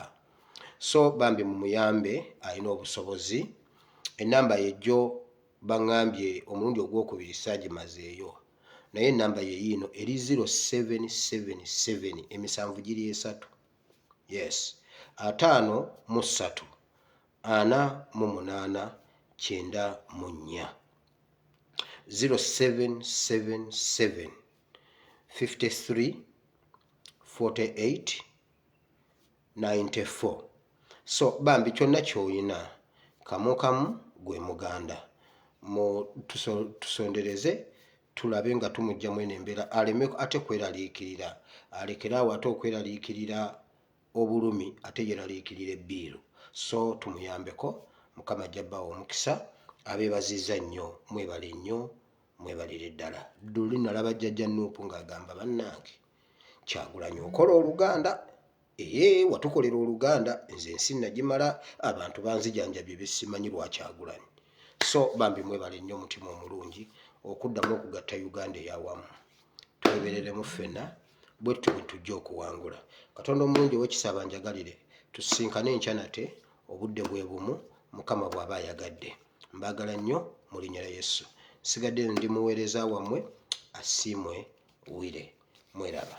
so bambi mumuyambe alina obusobozi enamba yejjo baŋŋambye omulundi ogwokubiri saagimazeeyo naye namba ye yiino eri 0777 emisanvu giri esatu. Yes, 53 48 94 0777 53 48 94. So bambi kyonna kyoyina kamu gwe muganda mu tusondereze tulabe nga tumujja mwene embeera aleme ate kweraliikirira, alekeraawo ate okweraliikirira obulumi ate yeraliikirira ebbiiru. So tumuyambeko, Mukama ajja bbaawo omukisa. Abeebaziza nnyo, mwebale nnyo, mwebalire ddala. Duli nalaba jjajja Nuupu ng'agamba bannange Kyagulanyi okola oluganda, watukolera oluganda, nze ensi nagimala, abantu banzijanjabye besimanyi lwa Kyagulanyi. So bambi mwebale nnyo, omutima omulungi okuddamu okugatta Uganda eyawamu. Twebereremu ffenna bwe tujja okuwangula. Katonda omulungi ow'ekisa abanjagalire tusisinkane enkya nate obudde bwe bumu Mukama bw'aba ayagadde. Mbagala nnyo mu linnya lya Yesu. Sigadde ndi muweereza wammwe Asiimwe Wire. Mweraba.